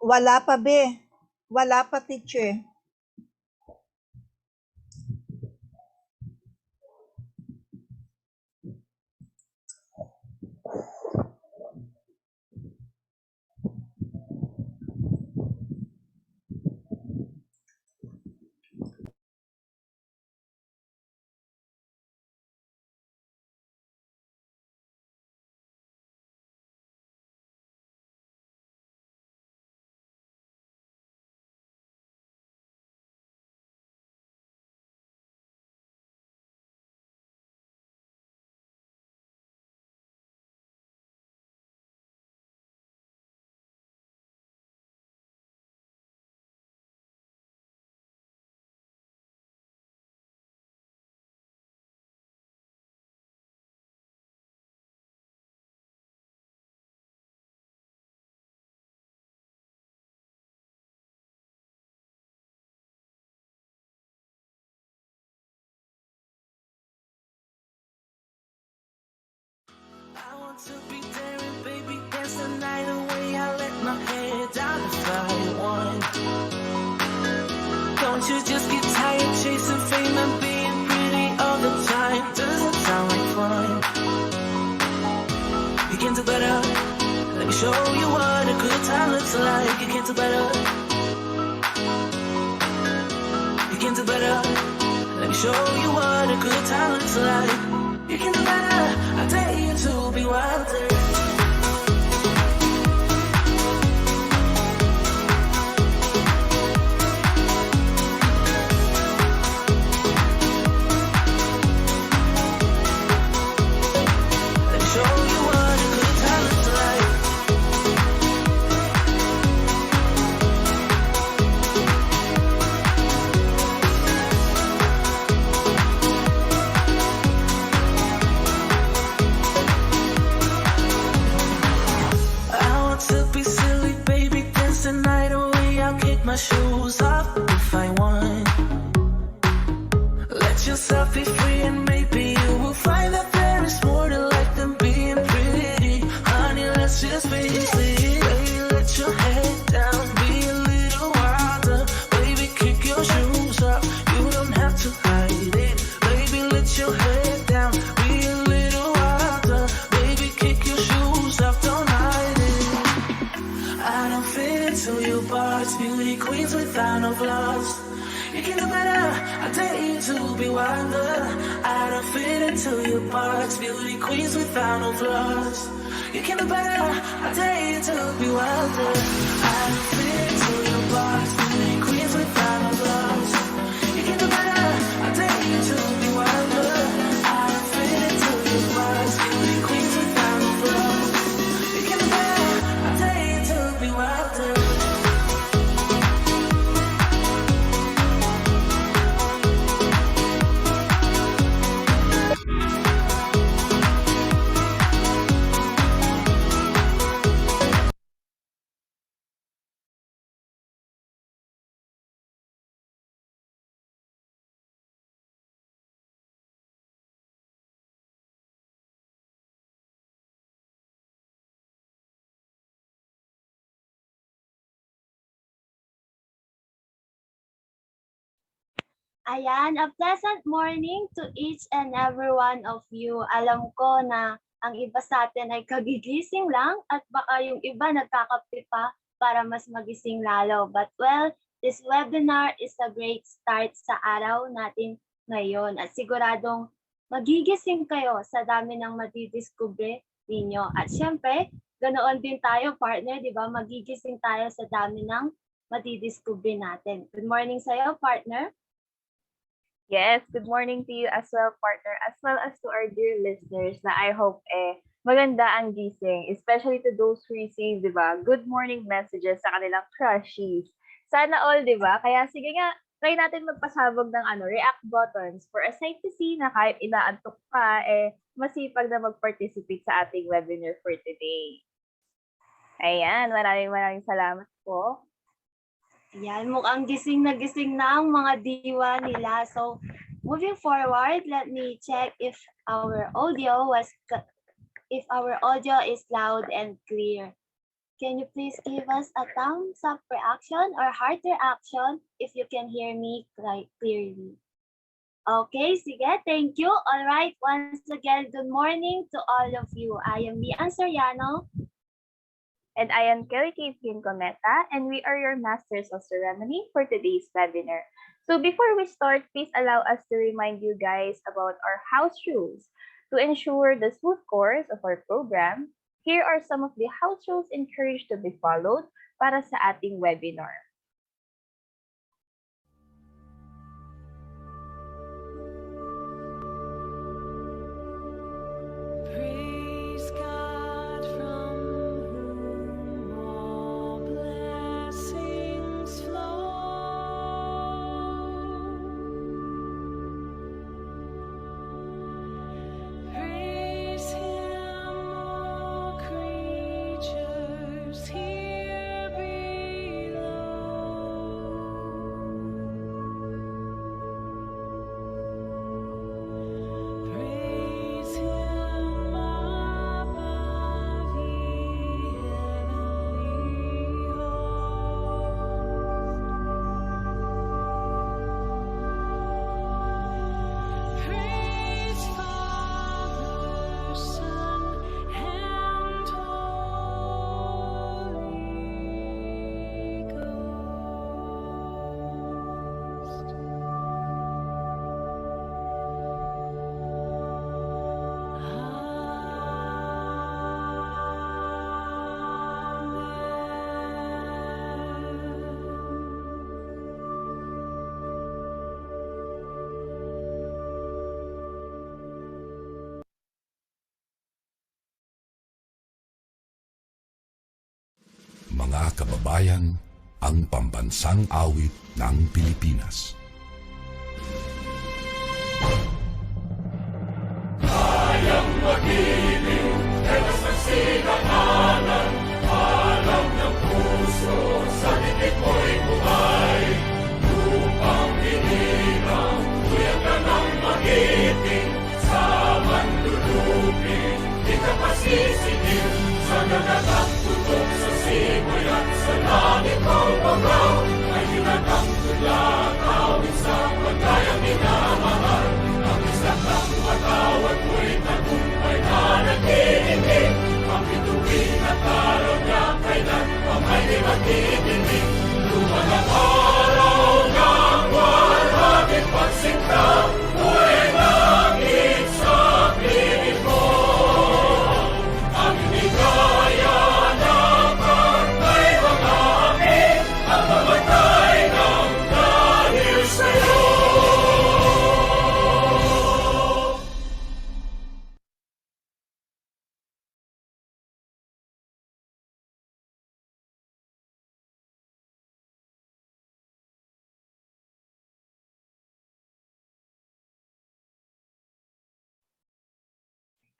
Wala pa, be. Wala pa, teacher. I want to be there and baby dance the night away. I let my head down if I want. Don't you just get tired chasing fame and being pretty all the time? Doesn't sound like fun. You can do better. Let me show you what a good time looks like. You can do better. You can do better. Let me show you what a good time looks like. You can do better. I dare you to be wilder. Let me show you what a good time looks like. My shoes off if I want. Let yourself be free and maybe you will find that there is more to life than being pretty. Honey, let's just face it. Baby, let your head down, be a little wilder. Baby, kick your shoes off, you don't have to hide it. Baby, let your head down, be a little wilder. Baby, kick your shoes off, don't hide it. I don't fit into your box, beauty queens without no flaws. You can do better, I dare you to be wilder. I don't fit into your box, beauty queens without no flaws. You can do better, I dare you to be wilder. I don't fit into your box, beauty queens without no flaws. You can do better, I dare you to be wilder. I don't fit into your box, beauty queens without no flaws. You can do better, I dare you to be wilder. Ayan, a pleasant morning to each and every one of you. Alam ko na ang iba sa atin ay kagigising lang at baka yung iba nagkakape pa para mas magising lalo. But well, this webinar is a great start sa araw natin ngayon at siguradong magigising kayo sa dami ng madidiscover ninyo. At syempre, ganoon din tayo partner, di ba? Magigising tayo sa dami ng madidiscover natin. Good morning sa'yo, partner. Yes, good morning to you as well, partner, as well as to our dear listeners na I hope maganda ang gising, especially to those who receive, di ba, good morning messages sa kanilang crushies. Sana all, di ba? Kaya sige nga, try natin magpasabog ng react buttons for a sight to see na kahit inaantok pa, masipag na mag-participate sa ating webinar for today. Ayan, maraming salamat po. Yan, mukhang gising na ang mga diwa nila. So, moving forward, let me check if our audio is loud and clear. Can you please give us a thumbs up reaction or heart reaction if you can hear me clearly? Okay, sige, thank you. All right, once again, good morning to all of you. I am Lianne Soriano. And I am Keithrene, and we are your Masters of Ceremony for today's webinar. So before we start, please allow us to remind you guys about our house rules. To ensure the smooth course of our program, here are some of the house rules encouraged to be followed para sa ating webinar. Praise God from whom all blessings flow. Praise Him, all creatures here below. Praise Him above the heavenly host. Praise Father, Son, and Holy Ghost. Mga kababayan, ang pambansang awit ng Pilipinas.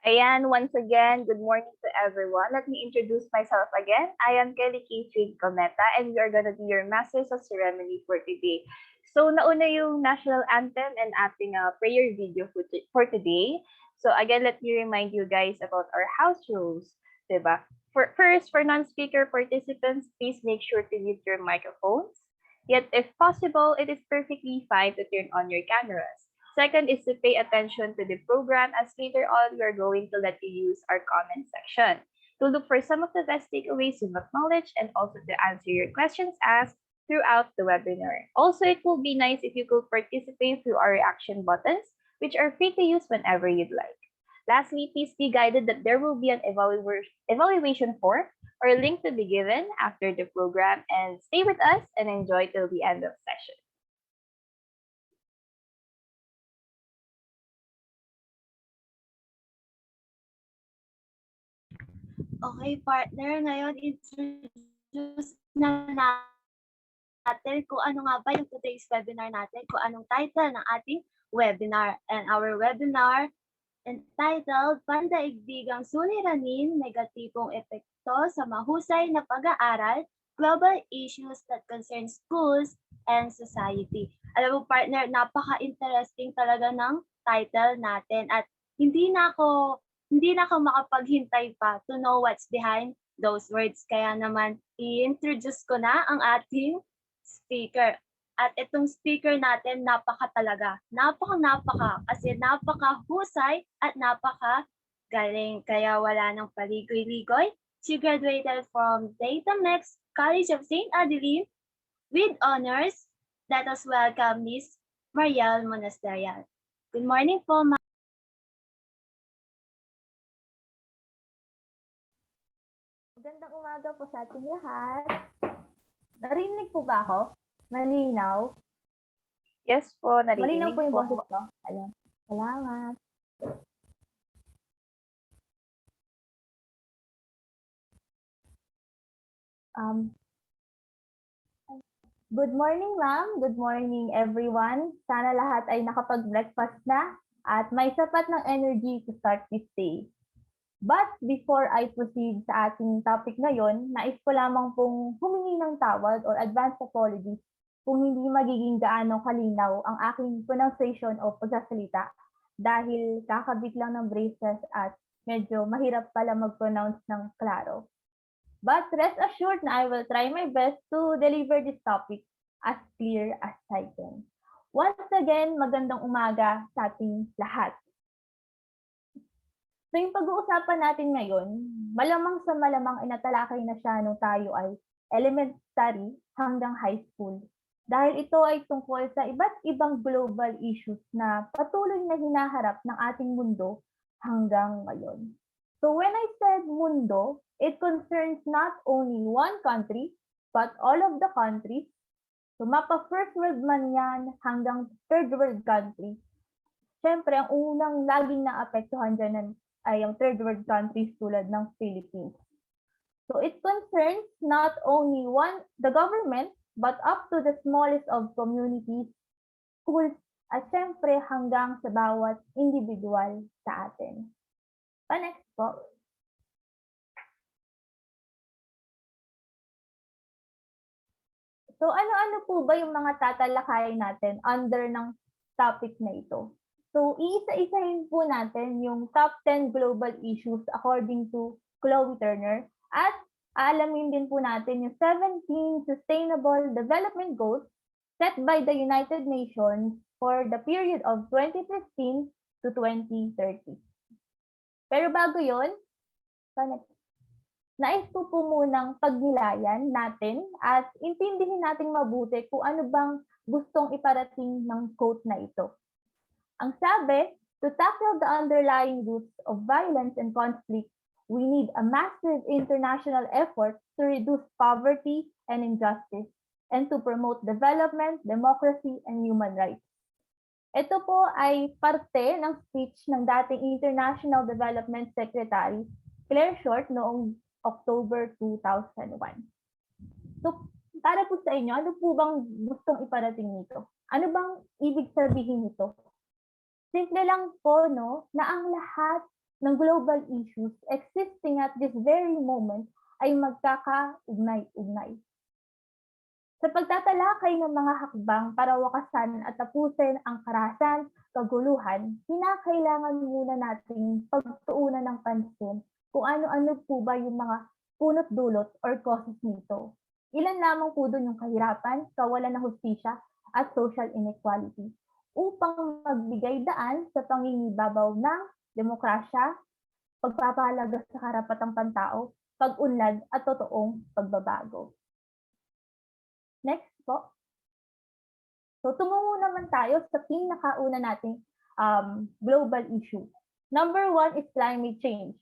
Ayan, once again, good morning to everyone. Let me introduce myself again. I am Keithrene, and we are going to be your Masters of Ceremony for today. So, nauna yung national anthem and ating prayer video for today. So, again, let me remind you guys about our house rules, diba? First, for non-speaker participants, please make sure to mute your microphones. Yet, if possible, it is perfectly fine to turn on your cameras. Second is to pay attention to the program, as later on we are going to let you use our comment section to look for some of the best takeaways you've acknowledged and also to answer your questions asked throughout the webinar. Also, it will be nice if you could participate through our reaction buttons, which are free to use whenever you'd like. Lastly, please be guided that there will be an evaluation form or link to be given after the program, and stay with us and enjoy till the end of session. Okay, partner, ngayon introduce na natin kung ano nga ba yung today's webinar natin, kung anong title ng ating webinar. And our webinar entitled Pandaigdigang Suliranin, Negatibong Epekto sa Mahusay na Pag-aaral, Global Issues that Concern Schools and Society. Alam mo, partner, napaka-interesting talaga ng title natin at hindi na ako makapaghintay pa to know what's behind those words. Kaya naman, i-introduce ko na ang ating speaker. At itong speaker natin, napaka kasi napakahusay at napakagaling. Kaya wala nang paligoy-ligoy. She graduated from Data Mex College of St. Aileen with honors. Let us welcome Miss Mariel Monasterial. Good morning po, ma'am. Magandang umaga po sa ating lahat. Narinig po ba ako? Malinaw? Yes po, Malinaw narinig po yung po. boses ko. Ayun. Salamat. Good morning, ma'am. Good morning, everyone. Sana lahat ay nakapag-breakfast na at may sapat ng energy to start this day. But before I proceed sa ating topic ngayon, nais ko lamang pong humingi ng tawad or advance apologies kung hindi magiging gaano kalinaw ang aking pronunciation o pagsasalita dahil kakabit lang ng braces at medyo mahirap pala mag-pronounce ng klaro. But rest assured na I will try my best to deliver this topic as clear as I can. Once again, magandang umaga sa ating lahat. So yung pag-uusapan natin ngayon, malamang sa malamang inatalakay na siya nung tayo ay elementary hanggang high school. Dahil ito ay tungkol sa iba't ibang global issues na patuloy na hinaharap ng ating mundo hanggang ngayon. So when I said mundo, it concerns not only one country, but all of the countries. So mapa first world man yan hanggang third world country. Siyempre, ang unang laging naapektuhan dyan ay ang third world countries tulad ng Philippines. So it concerns not only the government, but up to the smallest of communities, schools, at siyempre hanggang sa bawat individual sa atin. Next po. So ano-ano po ba yung mga tatalakayin natin under ng topic na ito? So, iisa-isahin po natin yung top 10 global issues according to Chloe Turner at aalamin din po natin yung 17 Sustainable Development Goals set by the United Nations for the period of 2015 to 2030. Pero bago yun, nais po munang pagnilayan natin at intindihin natin mabuti kung ano bang gustong iparating ng quote na ito. Ang sabi, to tackle the underlying roots of violence and conflict, we need a massive international effort to reduce poverty and injustice and to promote development, democracy, and human rights. Ito po ay parte ng speech ng dating International Development Secretary Claire Short noong October 2001. So, para po sa inyo, ano po bang gustong iparating nito? Ano bang ibig sabihin nito? Simple lang po, no, na ang lahat ng global issues existing at this very moment ay magkakaugnay-ugnay. Sa pagtatalakay ng mga hakbang para wakasan at tapusin ang karahasan, kaguluhan, kinakailangan muna nating pagtuunan ng pansin kung ano-ano po ba yung mga punot-dulot or causes nito. Ilan lamang po doon yung kahirapan, kawalan ng hustisya, at social inequality upang magbigay daan sa pangingibabaw ng demokrasya, pagpapahalaga sa karapatang pantao, pag-unlad at totoong pagbabago. Next po. So tumungo naman tayo sa pinakauna nating global issue. Number 1 is climate change.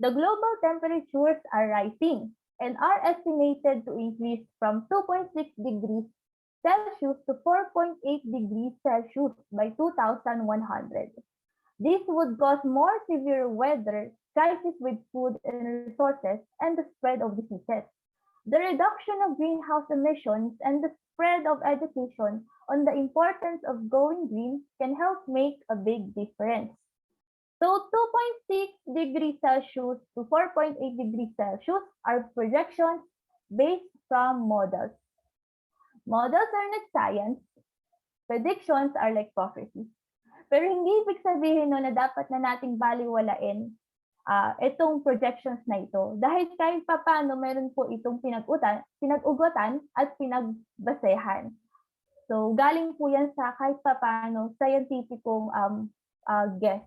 The global temperatures are rising and are estimated to increase from 2.6 degrees Celsius to 4.8 degrees Celsius by 2100. This would cause more severe weather, crisis with food and resources, and the spread of diseases. The reduction of greenhouse emissions and the spread of education on the importance of going green can help make a big difference. So 2.6 degrees Celsius to 4.8 degrees Celsius are projections based from models. Models are not science. Predictions are like prophecies. Pero hindi ibig sabihin no na dapat na nating baliwalain itong projections na ito. Dahil kahit papaano meron po itong pinag-ugatan at pinagbasehan. So galing po yan sa kahit papaano scientificong guess.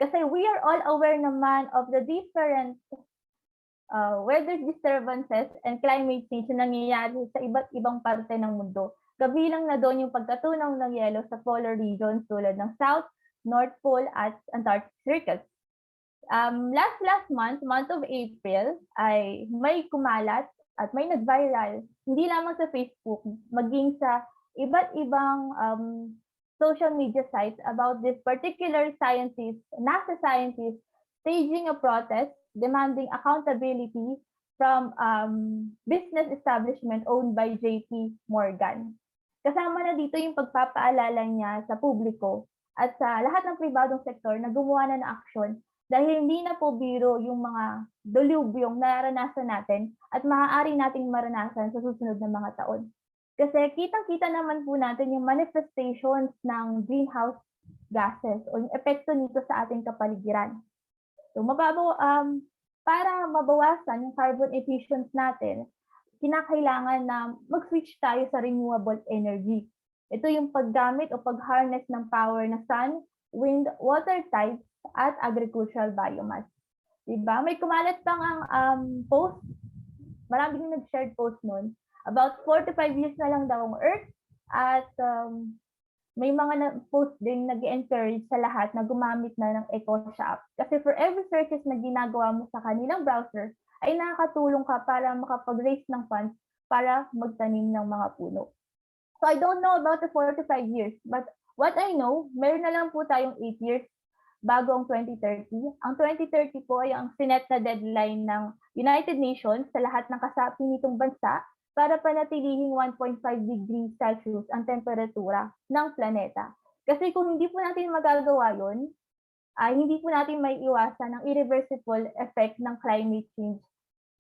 Kasi we are all aware naman of the different weather disturbances and climate change na nangyayari sa iba't ibang parte ng mundo. Kabilang na doon yung pagkatunaw ng yelo sa polar regions tulad ng South, North Pole at Antarctic Circles. Last month of April, ay may kumalat at may nag-viral, hindi lamang sa Facebook, maging sa iba't ibang social media sites about this particular NASA scientist staging a protest demanding accountability from business establishment owned by JP Morgan. Kasama na dito yung pagpapaalala niya sa publiko at sa lahat ng pribadong sektor na gumawa na ng aksyon dahil hindi na po biro yung mga dilubyong naranasan natin at maaari nating maranasan sa susunod na mga taon. Kasi kitang-kita naman po natin yung manifestations ng greenhouse gases o yung epekto nito sa ating kapaligiran. So para mabawasan yung carbon emissions natin, kinakailangan na mag-switch tayo sa renewable energy. Ito yung paggamit o pag-harness ng power na sun, wind, water types, at agricultural biomass. Diba? May kumalat pang ang post, maraming nag-shared post nun, about 4 to 5 years na lang daw ang Earth, at may mga post din nag-encourage sa lahat na gumamit na ng EcoShop. Kasi for every searches na ginagawa mo sa kanilang browser, ay nakakatulong ka para makapag-raise ng funds para magtanim ng mga puno. So I don't know about the 4 to 5 years, but what I know, meron na lang po tayong 8 years bago ang 2030. Ang 2030 po ay ang sinet na deadline ng United Nations sa lahat ng kasapi nitong bansa para panatilihing 1.5 degrees Celsius ang temperatura ng planeta. Kasi kung hindi po natin magagawa yun, hindi po natin may iwasan ang irreversible effect ng climate change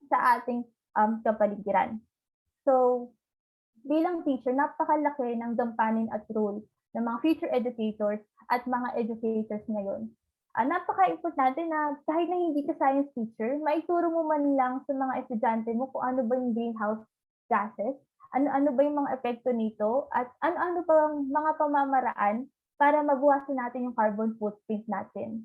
sa ating kapaligiran. So, bilang teacher, napakalaki ng gampanin at role ng mga future educators at mga educators ngayon. Napaka-importante na kahit na hindi ka science teacher, maituro mo man lang sa mga estudyante mo kung ano ba yung greenhouse gases, ano ba yung mga epekto nito, at ano pa ang mga pamamaraan para mabawasan natin yung carbon footprint natin.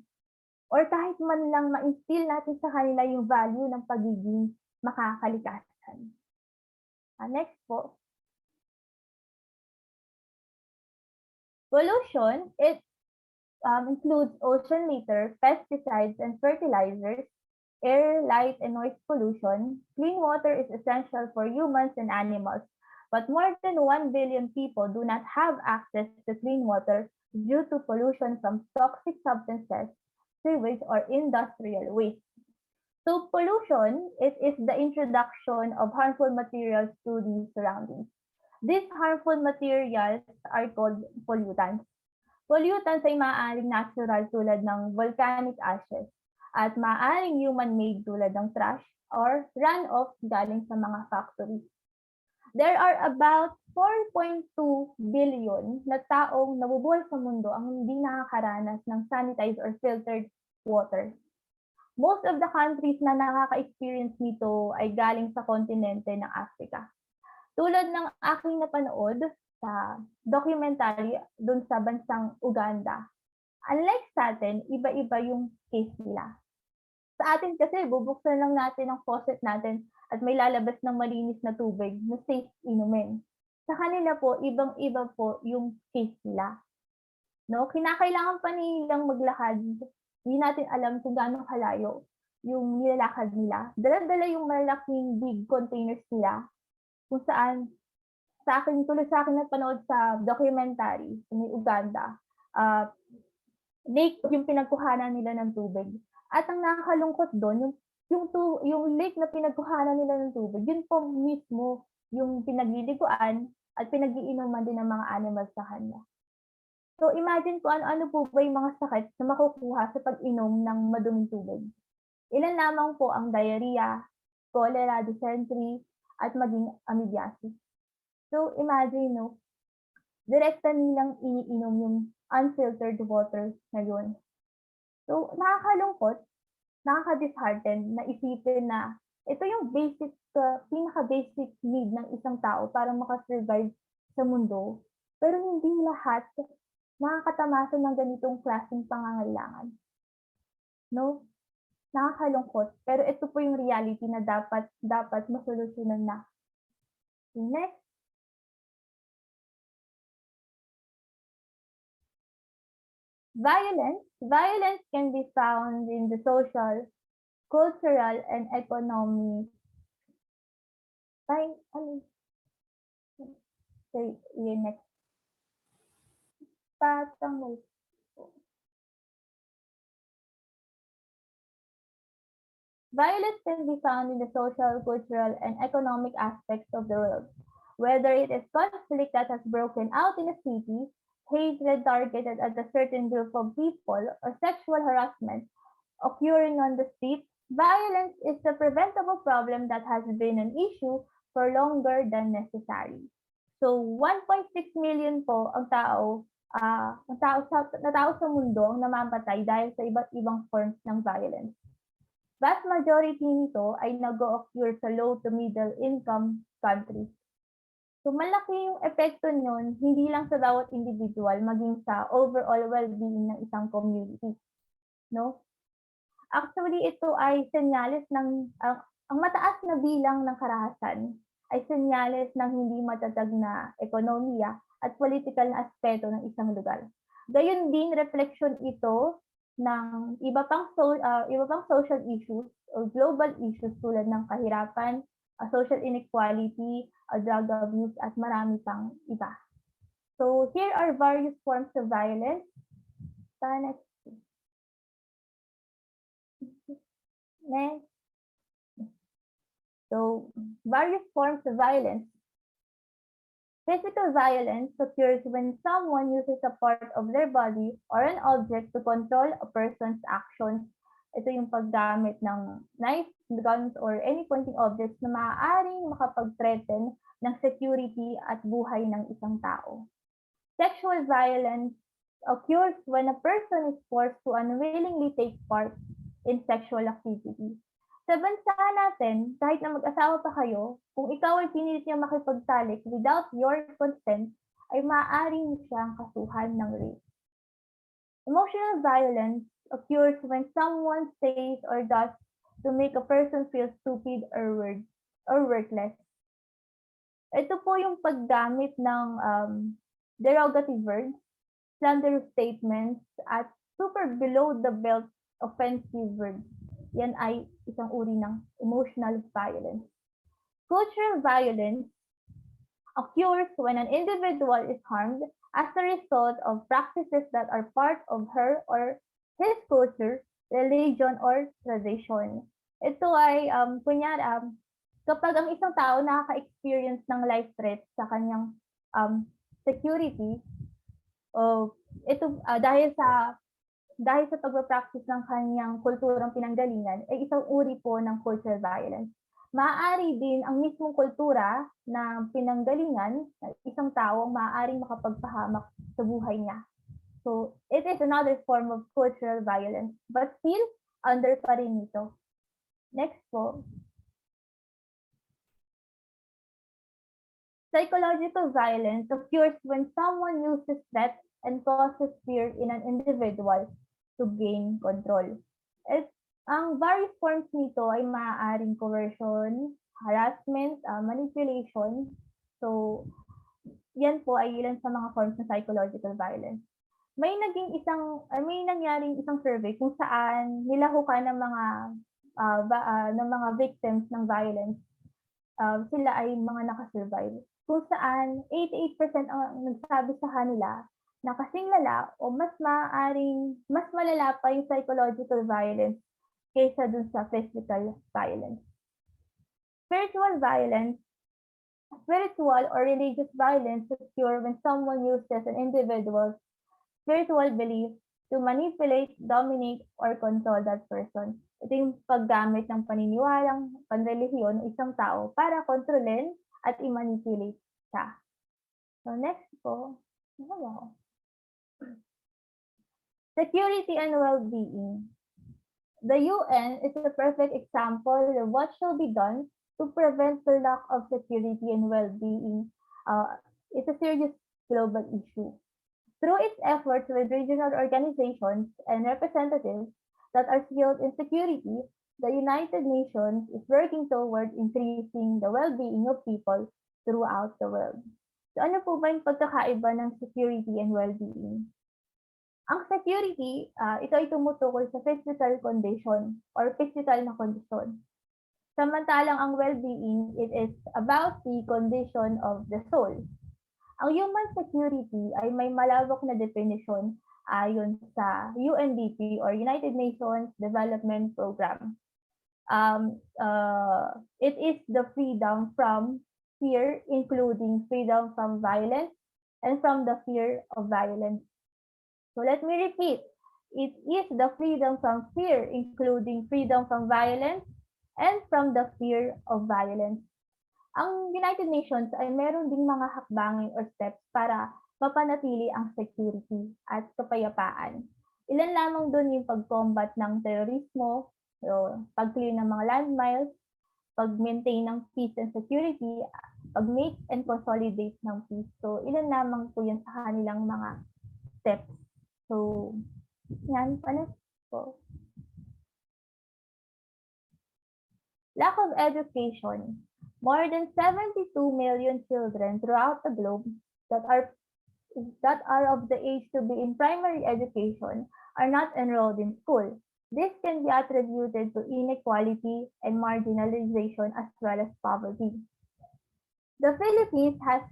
Or kahit man lang ma-instill natin sa kanila yung value ng pagiging makakalikasan. Next po. Pollution, it includes ocean litter, pesticides and fertilizers, air, light, and noise pollution. Clean water is essential for humans and animals, but more than 1 billion people do not have access to clean water due to pollution from toxic substances, sewage, or industrial waste. So pollution, it is the introduction of harmful materials to the surroundings. These harmful materials are called pollutants. Pollutants ay maaaring natural tulad ng volcanic ashes at maaaring human-made tulad ng trash or runoff galing sa mga factories. There are about 4.2 billion na taong nabubuhay sa mundo ang hindi nakakaranas ng sanitized or filtered water. Most of the countries na nakaka-experience nito ay galing sa kontinente ng Africa. Tulad ng aking napanood sa documentary dun sa bansang Uganda. Unlike sa atin, iba-iba yung case nila. Sa atin kasi, bubuksan lang natin ang faucet natin at may lalabas ng malinis na tubig na safe inumin. Sa kanila po, ibang-iba po yung case nila. No? Kinakailangan pa nilang maglakad. Hindi natin alam kung gaano kalayo yung nilalakad nila. Dala-dala yung malaking big containers nila kung saan tulad sa akin napanood sa documentary sa Uganda, lake yung pinagkuhanan nila ng tubig. At ang nakakalungkot doon, yung lake na pinagkuhanan nila ng tubig, yun po mismo yung pinagliliguan at pinag-iinuman din ng mga animals sa kanya. So imagine po ano po ba yung mga sakit na makukuha sa pag-inom ng maduming tubig. Ilan lamang po ang diarrhea, cholera, dysentery, at maging amoebiasis. So imagine, no, direkta nilang iniinom yung unfiltered water na yun. So, nakakalungkot, nakaka-dishearten na isipin na ito yung pinaka-basic need ng isang tao para makasurvive sa mundo. Pero hindi lahat nakakatamasa ng ganitong klaseng pangangailangan. No? Nakakalungkot. Pero ito po yung reality na dapat masolusyonan na. Next. Violence. Violence can be found in the social, cultural, and economic. Next. Violence can be found in the social, cultural, and economic aspects of the world. Whether it is conflict that has broken out in a city, hatred targeted at a certain group of people, or sexual harassment occurring on the street, violence is a preventable problem that has been an issue for longer than necessary. So 1.6 million po ang tao sa mundo ang namamatay dahil sa iba't ibang forms ng violence. Vast majority nito ay nag-occur sa low to middle income countries. So malaki yung epekto nun, hindi lang sa bawat individual, maging sa overall well-being ng isang community. No? Actually, ito ay senyales ng, ang mataas na bilang ng karahasan ay senyales ng hindi matatag na ekonomiya at political na aspeto ng isang lugar. Gayon din, reflection ito ng iba pang social issues o global issues tulad ng kahirapan, social inequality, drug abuse, at marami pang iba. So here are various forms of violence. Next. So various forms of violence. Physical violence occurs when someone uses a part of their body or an object to control a person's actions. Ito yung paggamit ng knife, guns, or any pointing objects na maaaring makapag-threaten ng security at buhay ng isang tao. Sexual violence occurs when a person is forced to unwillingly take part in sexual activity. Sa bansa natin, kahit na mag-asawa pa kayo, kung ikaw ay pinilit niya makipagtalik without your consent, ay maaaring siyang kasuhan ng rape. Emotional violence occurs when someone says or does to make a person feel stupid or worthless. Ito po yung paggamit ng derogative words, slanderous statements, at super below the belt offensive words. Yan ay isang uri ng emotional violence. Cultural violence occurs when an individual is harmed as a result of practices that are part of her or his culture, religion, or tradition. Ito ay, kapag ang isang tao nakaka-experience ng life threat sa kanyang security, dahil sa pagpapractice ng kanyang kulturang pinanggalingan, ay isang uri po ng cultural violence. Maaari din ang mismong kultura na pinanggalingan ng isang tao ang maaaring makapagpahamak sa buhay niya. So, it is another form of cultural violence, but still, under pa rin ito. Next po. Psychological violence occurs when someone uses threat and causes fear in an individual to gain control. Ang various forms nito ay maaaring coercion, harassment, manipulation. So, yan po ay ilan sa mga forms ng psychological violence. May nangyaring isang survey kung saan nilahukan ng mga victims ng violence. Sila ay mga nakasurvive. Kung saan 88% ang nagsabi sa kanila na kasing lala o mas malala pa yung psychological violence kaysa dun sa physical violence. Spiritual or religious violence occurs when someone uses an individual's spiritual belief to manipulate, dominate, or control that person. Ito yung paggamit ng paniniwalang panrelihiyon ng isang tao para kontrolin at i-manipulate siya. So next po. Security and well-being. The UN is a perfect example of what should be done to prevent the lack of security and well-being. It's a serious global issue. Through its efforts with regional organizations and representatives that are skilled in security, the United Nations is working toward increasing the well-being of people throughout the world. So ano po ba yung pagkakaiba ng security and well-being? Ang security, ito ay tumutukoy sa physical condition or physical na kondisyon. Samantalang ang well-being, it is about the condition of the soul. Ang human security ay may malawak na definition ayon sa UNDP or United Nations Development Program. It is the freedom from fear, including freedom from violence and from the fear of violence. So let me repeat. It is the freedom from fear, including freedom from violence and from the fear of violence. Ang United Nations ay meron ding mga hakbangin or steps para mapanatili ang security at kapayapaan. Ilan lamang doon yung pag-combat ng terorismo, pag-clear ng mga landmines, pag-maintain ng peace and security, pag-make and consolidate ng peace. So, ilan lamang po yan sa kanilang mga steps. So, yan, paano po? Lack of education. More than 72 million children throughout the globe that are of the age to be in primary education are not enrolled in school. This can be attributed to inequality and marginalization as well as poverty. The Philippines has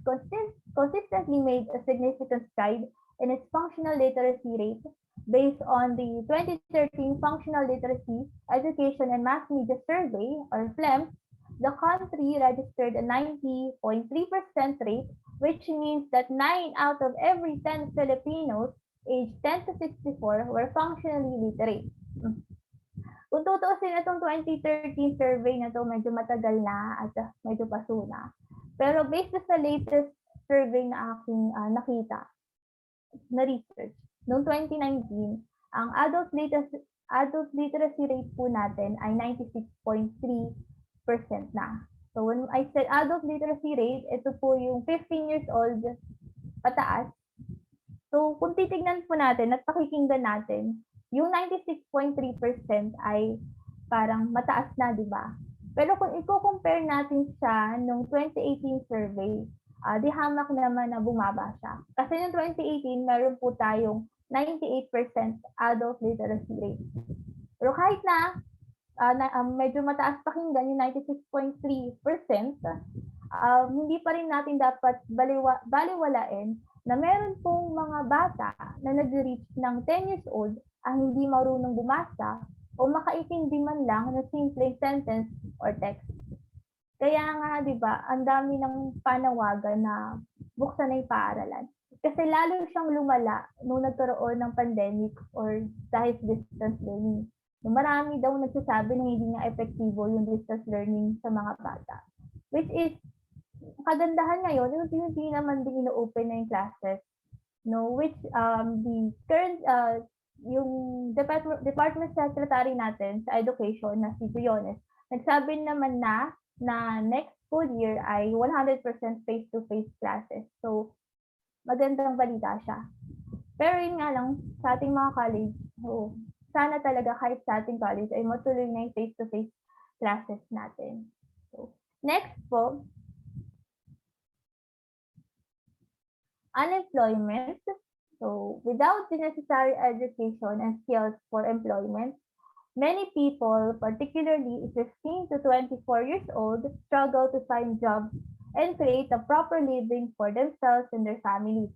consistently made a significant stride in its functional literacy rate based on the 2013 Functional Literacy, Education and Mass Media Survey, or FLEMS. The country registered a 90.3% rate, which means that 9 out of every 10 Filipinos aged 10 to 64 were functionally literate. Kung tutuusin itong 2013 survey na to, medyo matagal na at medyo paso na. Pero based sa latest survey na aking nakita, na research, noong 2019, ang adult literacy rate po natin ay 96.3% na. So when I said adult literacy rate, ito po yung 15 years old pataas. So kung titignan po natin at pakikinggan natin, yung 96.3% ay parang mataas na, di ba? Pero kung i-compare natin siya nung 2018 survey, di hamak naman na bumaba siya. Kasi noong 2018, meron po tayong 98% adult literacy rate. Pero kahit na medyo mataas pakinggan yung 96.3%, hindi pa rin natin dapat baliwalain na meron pong mga bata na nag-reach ng 10 years old ang hindi marunong bumasa o makaintindi man lang ng simple sentence or text. Kaya nga, di ba, ang dami ng panawagan na buksan na yung paaralan. Kasi lalo siyang lumala nung nagkaroon ng pandemic or dahil distance learning. Marami daw nagsasabi na hindi nga epektibo yung distance learning sa mga bata. Which is, kagandahan ngayon, hindi naman din ino-open na yung classes. No, which the current, yung Department Secretary natin sa Education na si Briones, nagsabi naman na next school year ay 100% face-to-face classes. So, magandang balita siya. Pero yun nga lang, sa ating mga college, sana talaga kahit sa ating college ay matuloy na yung face-to-face classes natin. So, next po, unemployment. So, without the necessary education and skills for employment, many people, particularly 15 to 24 years old, struggle to find jobs and create a proper living for themselves and their families.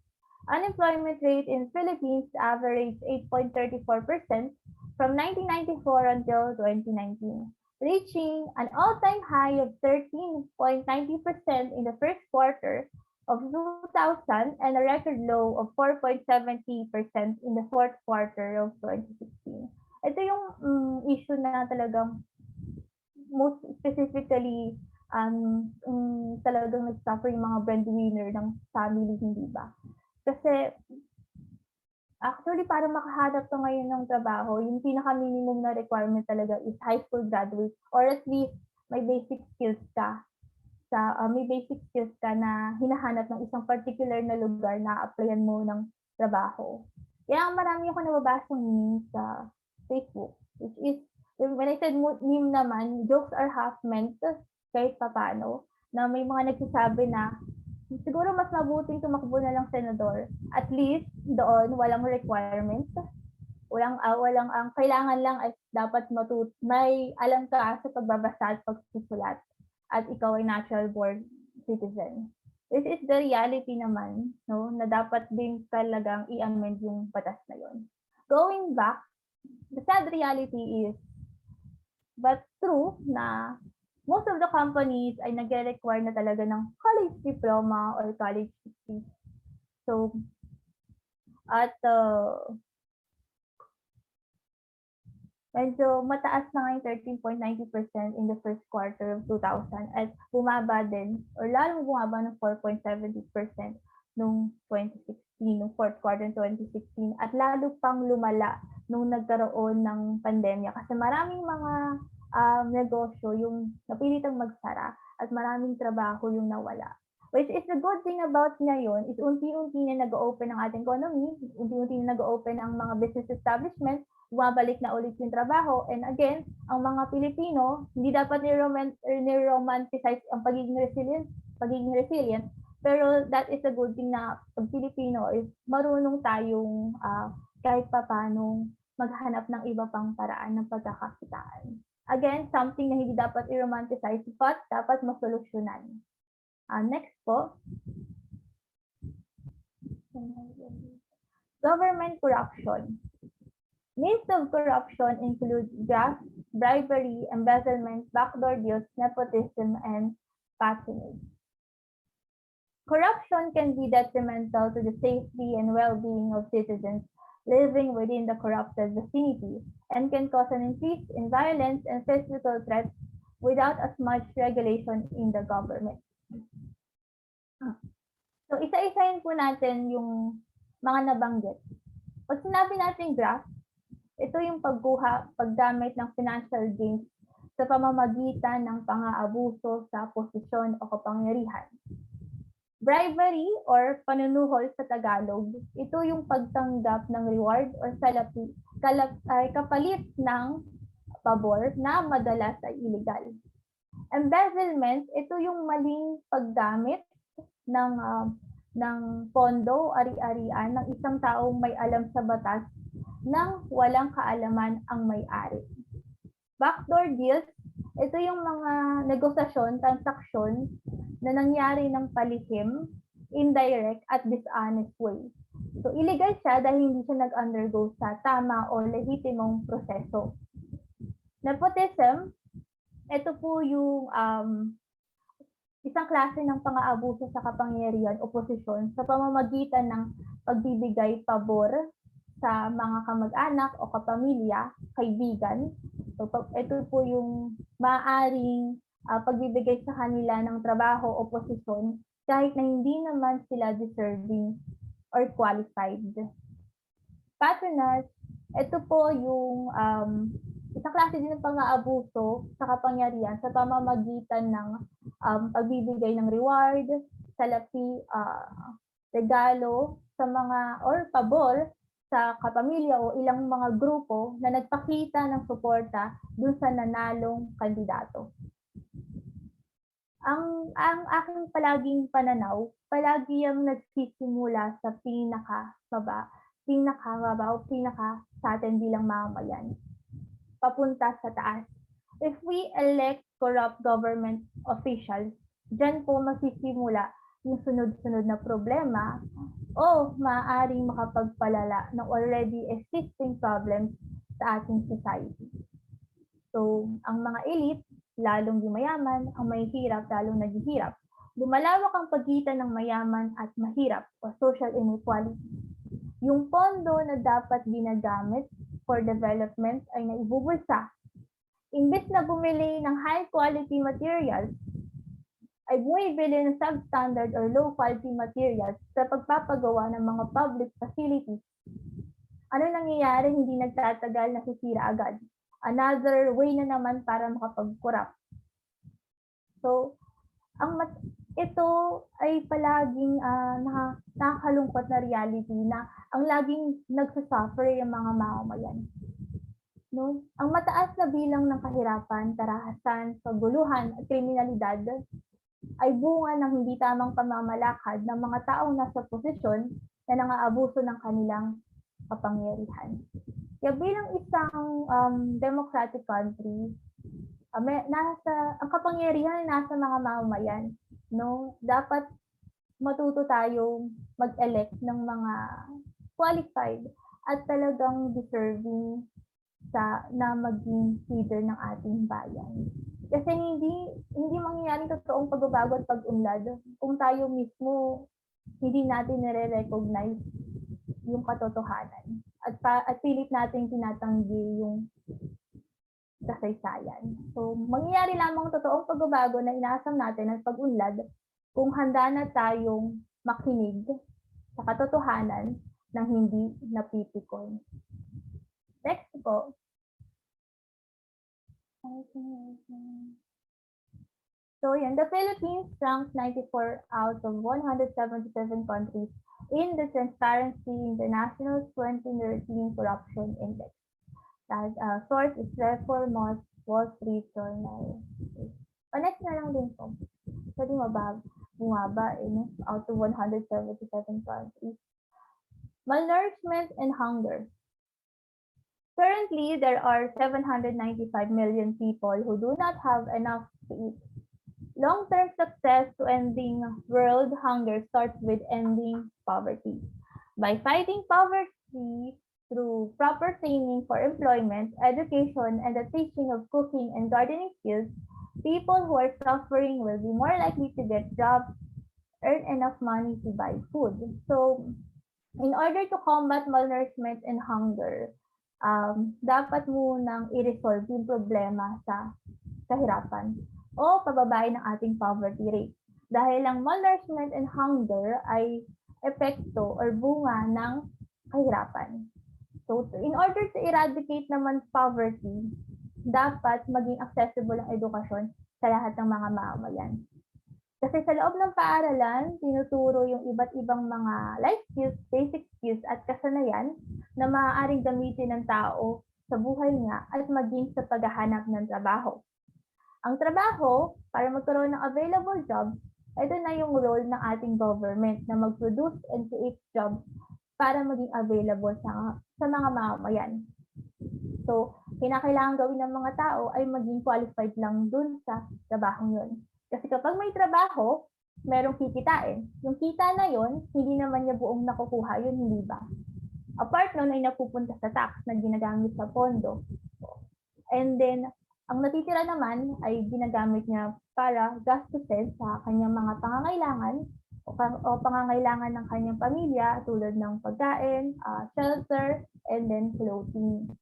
Unemployment rate in Philippines averaged 8.34% from 1994 until 2019, reaching an all-time high of 13.90% in the first quarter of 2000 and a record low of 4.70% in the fourth quarter of 2016. Ito yung issue na talagang most specifically talagang nag-suffer yung mga breadwinner ng family, hindi ba? Kasi Actually, para makahanap ka ngayon ng trabaho, yung pinaka-minimum na requirement talaga is high school graduate or at least may basic skills ka na hinahanap ng isang particular na lugar na applyan mo ng trabaho. Kaya marami ako nababasang memes sa Facebook, which is, when I said meme naman, jokes are half meant kahit papano, na may mga nagsasabi na siguro mas mabuting tumakbo na lang senador. At least doon walang requirements. Ang kailangan lang ay dapat may alam ka sa pagbabasa at pagsusulat at ikaw ay natural born citizen. This is the reality naman, no, na dapat din talagang i-amend yung batas na yon. Going back, the sad reality is, but true na most of the companies ay nagre-require na talaga ng college diploma or college degree. So, at medyo mataas na nga yung 13.90% in the first quarter of 2000 at bumaba din or lalong bumaba ng 4.70% nung 2016, nung fourth quarter ng 2016 at lalo pang lumala nung nagkaroon ng pandemya kasi maraming mga negosyo yung napilitang magsara at maraming trabaho yung nawala. Which is the good thing about ngayon is unti-unti na nag-open ang ating economy, unti-unti na nag-open ang mga business establishments, bumabalik na ulit yung trabaho. And again, ang mga Pilipino, hindi dapat ni-romanticize ang pagiging resilient, pero that is a good thing na pag Pilipino is marunong tayong kahit papaano maghanap ng iba pang paraan ng pagkakakitaan. Again, something na hindi dapat i-romanticize but dapat masolusyonan. Next po. Government corruption. Means of corruption include graft, bribery, embezzlement, backdoor deals, nepotism, and patronage. Corruption can be detrimental to the safety and well-being of citizens living within the corrupted vicinity and can cause an increase in violence and physical threats without as much regulation in the government. So, isa-isahin po natin yung mga nabanggit. Pag sinabi natin graft, ito yung paggamit ng financial gains sa pamamagitan ng pang-aabuso sa posisyon o kapangyarihan. Bribery or panunuhol sa Tagalog, ito yung pagtanggap ng reward or kapalit ng pabor na madalas ay illegal. Embezzlement, ito yung maling paggamit ng pondo, ari-arian ng isang taong may alam sa batas nang walang kaalaman ang may-ari. Backdoor deals, ito yung mga negosasyon, transaksyon na nangyari ng palihim, indirect at dishonest way. So illegal siya dahil hindi siya nag-undergo sa tama o lehitimong proseso. Nepotism, ito po yung isang klase ng pang-aabuso sa kapangyarihan o posisyon sa pamamagitan ng pagbibigay pabor sa mga kamag-anak o kapamilya, kaibigan. So, ito po yung maaaring pagbibigay sa kanila ng trabaho o posisyon kahit na hindi naman sila deserving or qualified. Patronage, ito po yung isang klase din ng pang-aabuso sa kapangyarihan sa pamamagitan ng pagbibigay ng reward, salapi, regalo sa mga or pabor sa kapamilya o ilang mga grupo na nagpakita ng suporta dun sa nanalong kandidato. Ang aking palaging pananaw, palagi ang nagsisimula sa pinakababa o sa atin bilang mamamayan, papunta sa taas. If we elect corrupt government officials, dyan po magsisimula yung sunod-sunod na problema o maaaring makapagpalala ng already existing problems sa ating society. So, ang mga elite, lalong yumayaman, ang mahihirap, lalong naghihirap. Lumalawak ang pagitan ng mayaman at mahirap o social inequality. Yung pondo na dapat ginagamit for development ay naibubulsa. Imbes na bumili ng high-quality materials, ay bumibili ng substandard or low-quality materials sa pagpapagawa ng mga public facilities Ano nangyayari? Hindi nagtatagal, nasisira agad. Another way na naman para makapag-corrupt. So, ito ay palaging nakakalungkot na reality na ang laging nagsasuffer yung mga mamamayan. No? Ang mataas na bilang ng kahirapan, karahasan, paguluhan at kriminalidad ay bunga ng hindi tamang pamamalakad ng mga taong nasa posisyon na nangaabuso ng kanilang kapangyarihan. Kaya bilang isang democratic country, ang kapangyarihan ay nasa mga mamamayan. No? Dapat matuto tayong mag-elect ng mga qualified at talagang deserving na maging leader ng ating bayan. Kasi hindi mangyayaring totoong pagbabago at pag-unlad kung tayo mismo hindi natin nare-recognize yung katotohanan at pilit natin tinatanggi yung kasaysayan. So, mangyayari lamang totoong pagbabago na inaasam natin at pag-unlad kung handa na tayong makinig sa katotohanan ng hindi napipikon. Next po. So, yan. The Philippines ranked 94 out of 177 countries in the Transparency International's 2013 Corruption Index. That source is therefore Wall Street Journal. Next na lang din po. Pwede bumaba out of 177 countries. Malnourishment and hunger. Currently, there are 795 million people who do not have enough to eat. Long-term success to ending world hunger starts with ending poverty. By fighting poverty through proper training for employment, education, and the teaching of cooking and gardening skills, people who are suffering will be more likely to get jobs, earn enough money to buy food. So, in order to combat malnourishment and hunger, dapat munang i-resolve yung problema sa kahirapan o pababain ng ating poverty rate. Dahil ang malnourishment and hunger ay epekto or bunga ng kahirapan. So, in order to eradicate naman poverty, dapat maging accessible ang edukasyon sa lahat ng mga mamamayan. Kasi sa loob ng paaralan, tinuturo yung iba't ibang mga life skills, basic skills at kasanayan na maaaring gamitin ng tao sa buhay niya at maging sa paghahanap ng trabaho. Ang trabaho, para magkaroon ng available jobs, ito na yung role ng ating government na mag-produce and create jobs para maging available sa mga mamamayan. So, kinakailangan gawin ng mga tao ay maging qualified lang dun sa trabahong yun. Kasi kapag may trabaho, merong kikitain. Yung kita na yun, hindi naman niya buong nakukuha yun, hindi ba? Apart nun ay napupunta sa tax na ginagamit sa pondo. And then, ang natitira naman ay ginagamit niya para gastusin sa kanyang mga pangangailangan o pangangailangan ng kanyang pamilya tulad ng pagkain, shelter, and then clothing.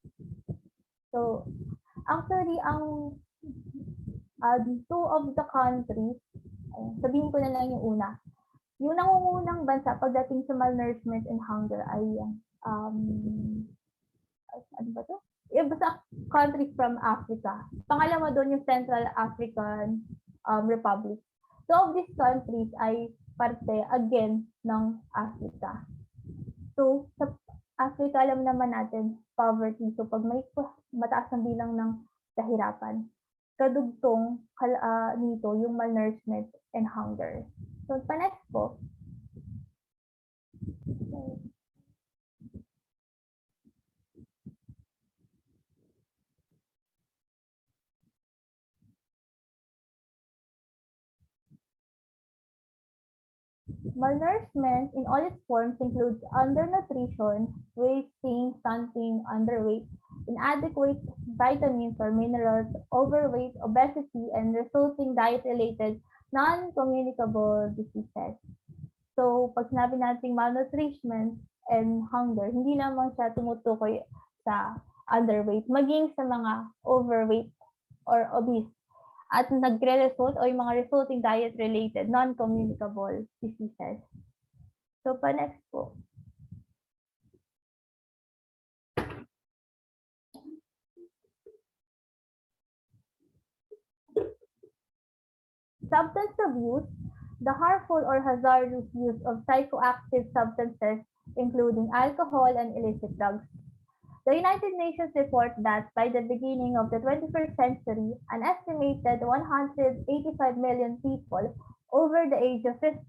So, actually, ang two of the countries, sabihin ko na lang yung una. Yung nangungunang bansa pagdating sa malnourishment and hunger ay ano ba to? Basta countries from Africa. Pangalawa doon yung Central African Republic. Two of these countries ay parte again ng Africa. So, sa Africa, alam naman natin, poverty. So, pag may mataas ang bilang ng kahirapan, kadugtong nito yung malnourishment and hunger. So, pa-next po. Malnourishment in all its forms includes undernutrition, wasting, stunting, underweight, inadequate vitamins or minerals, overweight, obesity, and resulting diet-related non-communicable diseases. So, pag sinabi natin malnutrition and hunger, hindi lamang siya tumutukoy sa underweight, maging sa mga overweight or obese at nagre-result o yung mga resulting diet-related non-communicable diseases. So, pa-next po. substance abuse, the harmful or hazardous use of psychoactive substances, including alcohol and illicit drugs. The United Nations report that by the beginning of the 21st century, an estimated 185 million people over the age of 15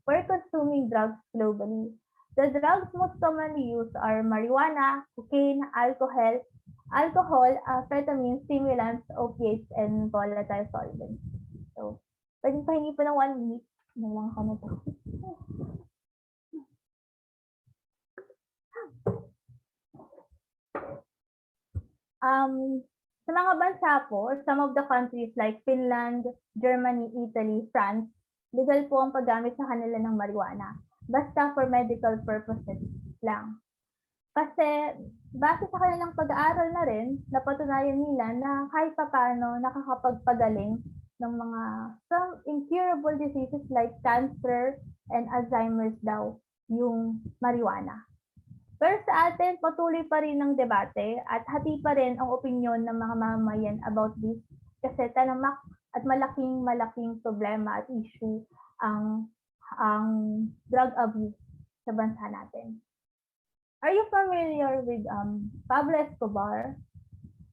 were consuming drugs globally. The drugs most commonly used are marijuana, cocaine, alcohol, amphetamine, stimulants, opiates, and volatile solvents. So, pwedeng pahingi po ng 1 minute. Nalang ako na to. Sa mga bansa po, some of the countries like Finland, Germany, Italy, France, legal po ang paggamit sa kanila ng marijuana. Basta for medical purposes lang. Kasi base sa kanilang pag-aaral na rin, napatunayan nila na kahit papaano nakakapagpagaling ng mga some incurable diseases like cancer and Alzheimer's daw yung marijuana. Pero sa atin, patuloy pa rin ang debate at hati pa rin ang opinyon ng mga mamamayan about this kasi talamak at malaking problema at issue ang drug abuse sa bansa natin. Are you familiar with Pablo Escobar?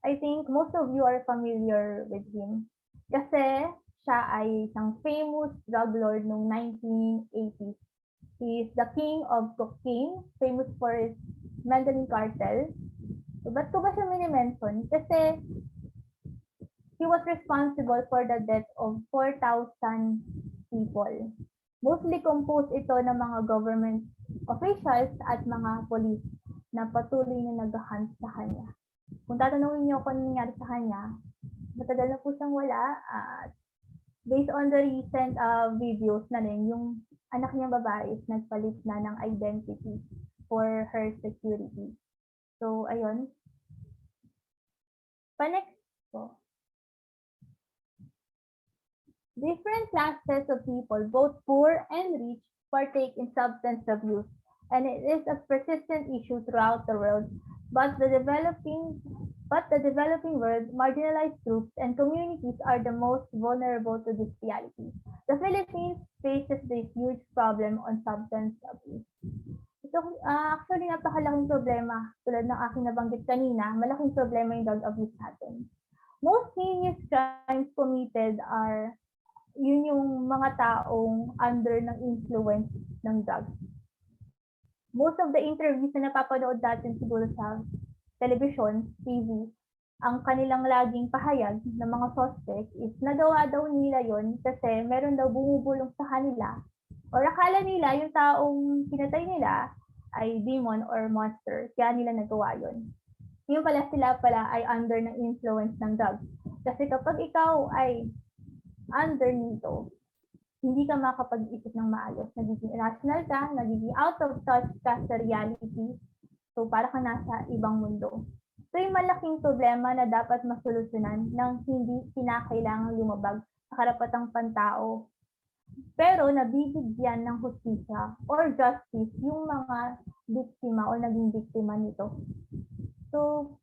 I think most of you are familiar with him kasi siya ay isang famous drug lord noong 1980s. He is the king of cocaine, famous for his Medellin cartel. So, ba't ko ba siya mini-mention? Kasi he was responsible for the death of 4,000 people. Mostly composed ito ng mga government officials at mga police na patuloy na nag-hunt sa kanya. Kung tatanungin niyo kung ano nangyari sa kanya, matagal na po siyang wala at based on the recent videos na rin, yung anak niyang babae is nagpalit na ng identity for her security. So, ayun. Pa-next po. Different classes of people, both poor and rich, partake in substance abuse, and it is a persistent issue throughout the world. But the developing world, marginalized groups and communities are the most vulnerable to this reality. The Philippines faces this huge problem on substance abuse. Ito, actually, napakalaking problema. Tulad ng aking nabanggit kanina, malaking problema yung drug abuse natin. Most heinous crimes committed are yun yung mga taong under ng influence ng drugs. Most of the interviews na napapanood natin siguro sa television, TV, ang kanilang laging pahayag ng mga suspect is nagawa daw nila yon kasi meron daw bumubulong sa kanila or akala nila yung taong pinatay nila ay demon or monster, kaya nila nagawa yon. Yung pala sila ay under ng influence ng drugs. Kasi kapag ikaw ay under nito, hindi ka makapag-isip ng maayos. Nagiging irrational ka, nagiging out of touch ka sa reality. So, para ka nasa ibang mundo. Ito yung malaking problema na dapat masolusyonan nang hindi kinakailangang lumabag sa karapatang pantao. Pero nabibigyan ng hustisya or justice yung mga biktima o naging biktima nito. So,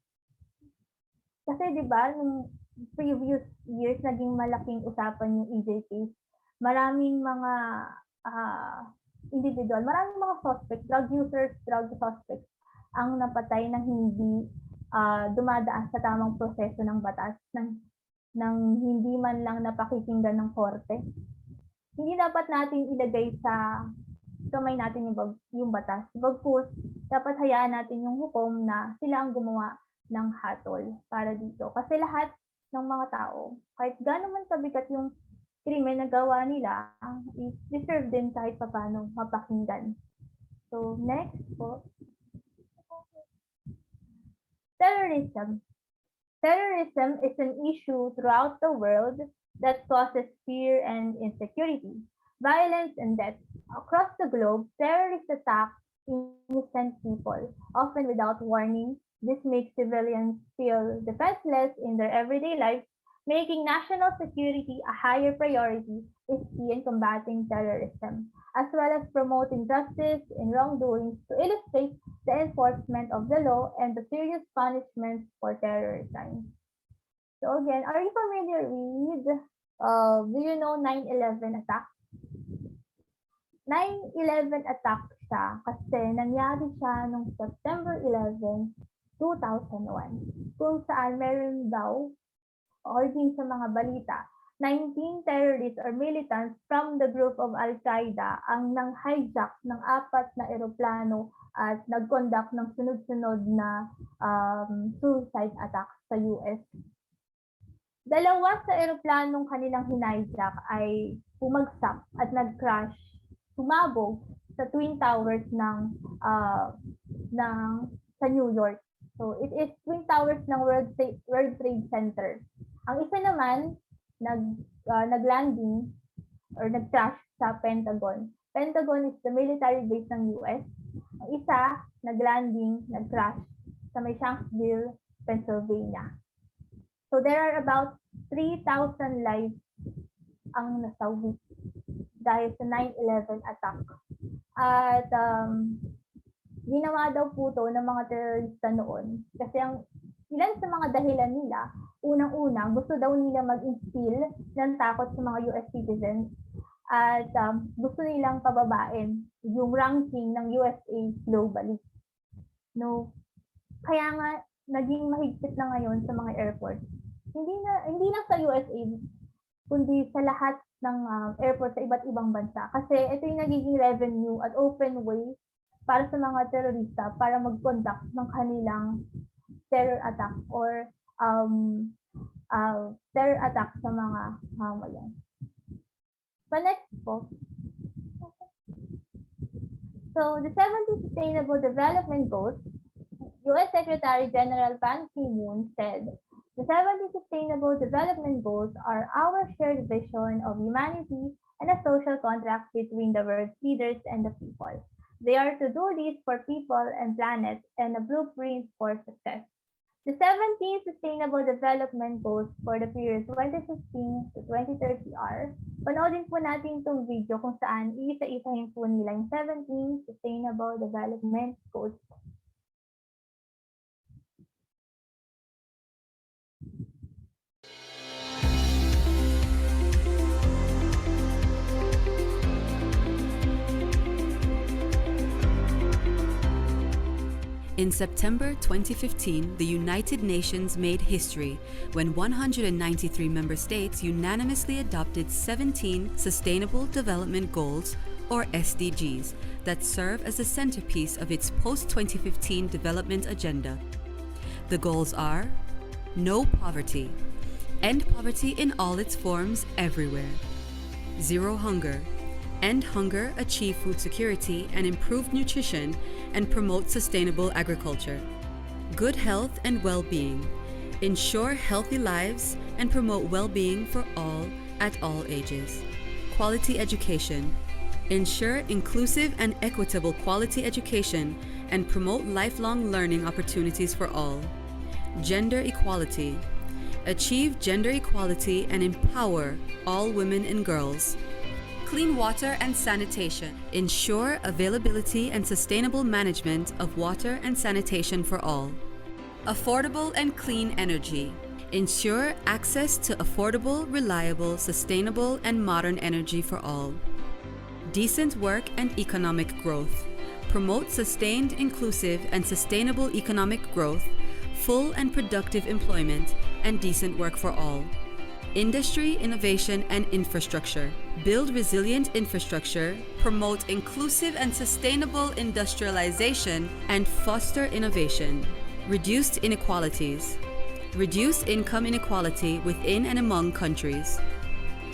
kasi 'di ba, nung previous years naging malaking usapan yung EJ case. Maraming mga individual, maraming mga suspects, drug users, drug suspects ang napatay na hindi dumadaan sa tamang proseso ng batas nang hindi man lang napakikinggan ng korte. Hindi dapat natin ilagay sa kamay natin yung batas. Bagkus, dapat hayaan natin yung hukom na sila ang gumawa ng hatol para dito. Kasi lahat ng mga tao, kahit gaano man kabigat yung krimen na gawa nila, is deserve din kahit paano mapakinggan. So, next po. Terrorism. Terrorism is an issue throughout the world that causes fear and insecurity, violence and death. Across the globe, terrorists attack innocent people, often without warning. This makes civilians feel defenseless in their everyday lives. Making national security a higher priority is key in combating terrorism, as well as promoting justice in wrongdoings to illustrate the enforcement of the law and the serious punishments for terrorist crimes. So again, are you familiar with Do you know 9/11 attack? 9/11 attack siya kasi nangyari siya noong September 11, 2001, kung saan meron daw, according sa mga balita, 19 terrorists or militants from the group of Al-Qaeda ang nang-hijack ng 4 na eroplano at nag-conduct ng sunod-sunod na suicide attack sa US. 2 sa eroplanong kanilang hinijack ay bumagsak at nag-crash, sumabog sa Twin Towers sa New York. So it is Twin Towers ng World Trade Center. Ang isa naman naglanding or nag-crash sa Pentagon. Pentagon is the military base ng US. Ang isa naglanding, nag-crash sa may Shanksville, Pennsylvania. So there are about 3,000 lives ang nasawi dahil sa 9/11 attack. At ginawa daw po to ng mga terorista noon kasi ang ilan sa mga dahilan nila, unang-una, gusto daw nila mag-instill ng takot sa mga US citizens at gusto nilang pababain yung ranking ng USA globally. No? Kaya nga, naging mahigpit na ngayon sa mga airports. Hindi lang sa USA, kundi sa lahat ng airport sa iba't ibang bansa. Kasi ito yung nagiging revenue at open way para sa mga terorista para mag-conduct ng kanilang terror attack or terror attack sa mga mamayan. Next po. So, the 17 Sustainable Development Goals, U.S. Secretary General Ban Ki-moon said, the 17 Sustainable Development Goals are our shared vision of humanity and a social contract between the world's leaders and the people. They are to do this for people and planet and a blueprint for success. The 17 Sustainable Development Goals for the period 2015 to 2030 are, panoodin po natin itong video kung saan iisa-isahin po nila yung 17 Sustainable Development Goals. In September 2015, the United Nations made history when 193 member states unanimously adopted 17 Sustainable Development Goals, or SDGs, that serve as the centerpiece of its post-2015 development agenda. The goals are: no poverty, end poverty in all its forms everywhere; zero hunger, end hunger, achieve food security and improved nutrition, and promote sustainable agriculture; good health and well-being, ensure healthy lives and promote well-being for all at all ages; quality education, ensure inclusive and equitable quality education and promote lifelong learning opportunities for all; gender equality, achieve gender equality and empower all women and girls; clean water and sanitation, ensure availability and sustainable management of water and sanitation for all; affordable and clean energy, ensure access to affordable, reliable, sustainable and modern energy for all; decent work and economic growth, promote sustained, inclusive and sustainable economic growth, full and productive employment and decent work for all; industry, innovation and infrastructure, build resilient infrastructure, promote inclusive and sustainable industrialization and foster innovation; reduced inequalities, reduce income inequality within and among countries;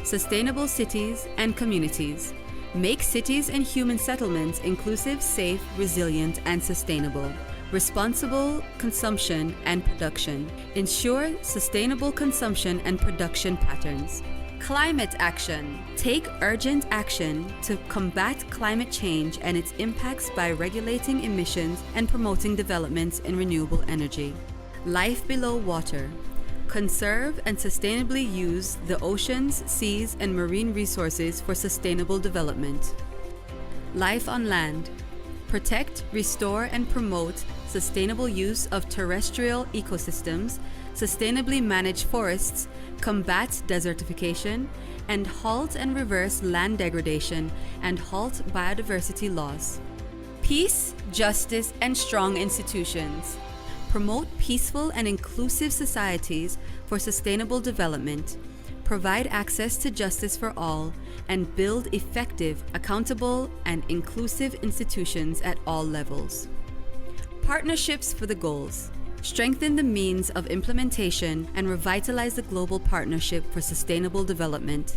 sustainable cities and communities, make cities and human settlements inclusive, safe, resilient and sustainable; responsible consumption and production, ensure sustainable consumption and production patterns; climate action, take urgent action to combat climate change and its impacts by regulating emissions and promoting developments in renewable energy; life below water, conserve and sustainably use the oceans, seas and marine resources for sustainable development; life on land, protect, restore and promote sustainable use of terrestrial ecosystems, sustainably manage forests, combat desertification, and halt and reverse land degradation and halt biodiversity loss. Peace, justice, and strong institutions. Promote peaceful and inclusive societies for sustainable development. Provide access to justice for all, and build effective, accountable, and inclusive institutions at all levels. Partnerships for the goals. Strengthen the means of implementation and revitalize the global partnership for sustainable development.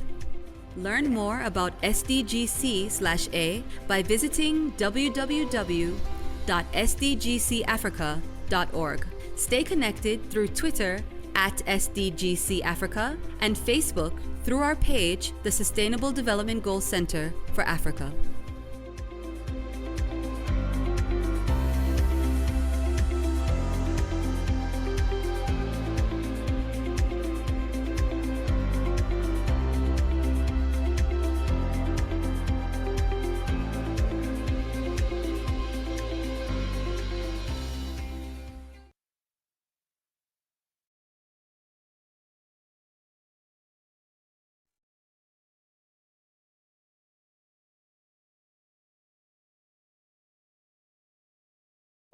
Learn more about SDGC/A by visiting www.sdgcafrica.org. Stay connected through Twitter @SDGCAfrica and Facebook through our page, the Sustainable Development Goals Center for Africa.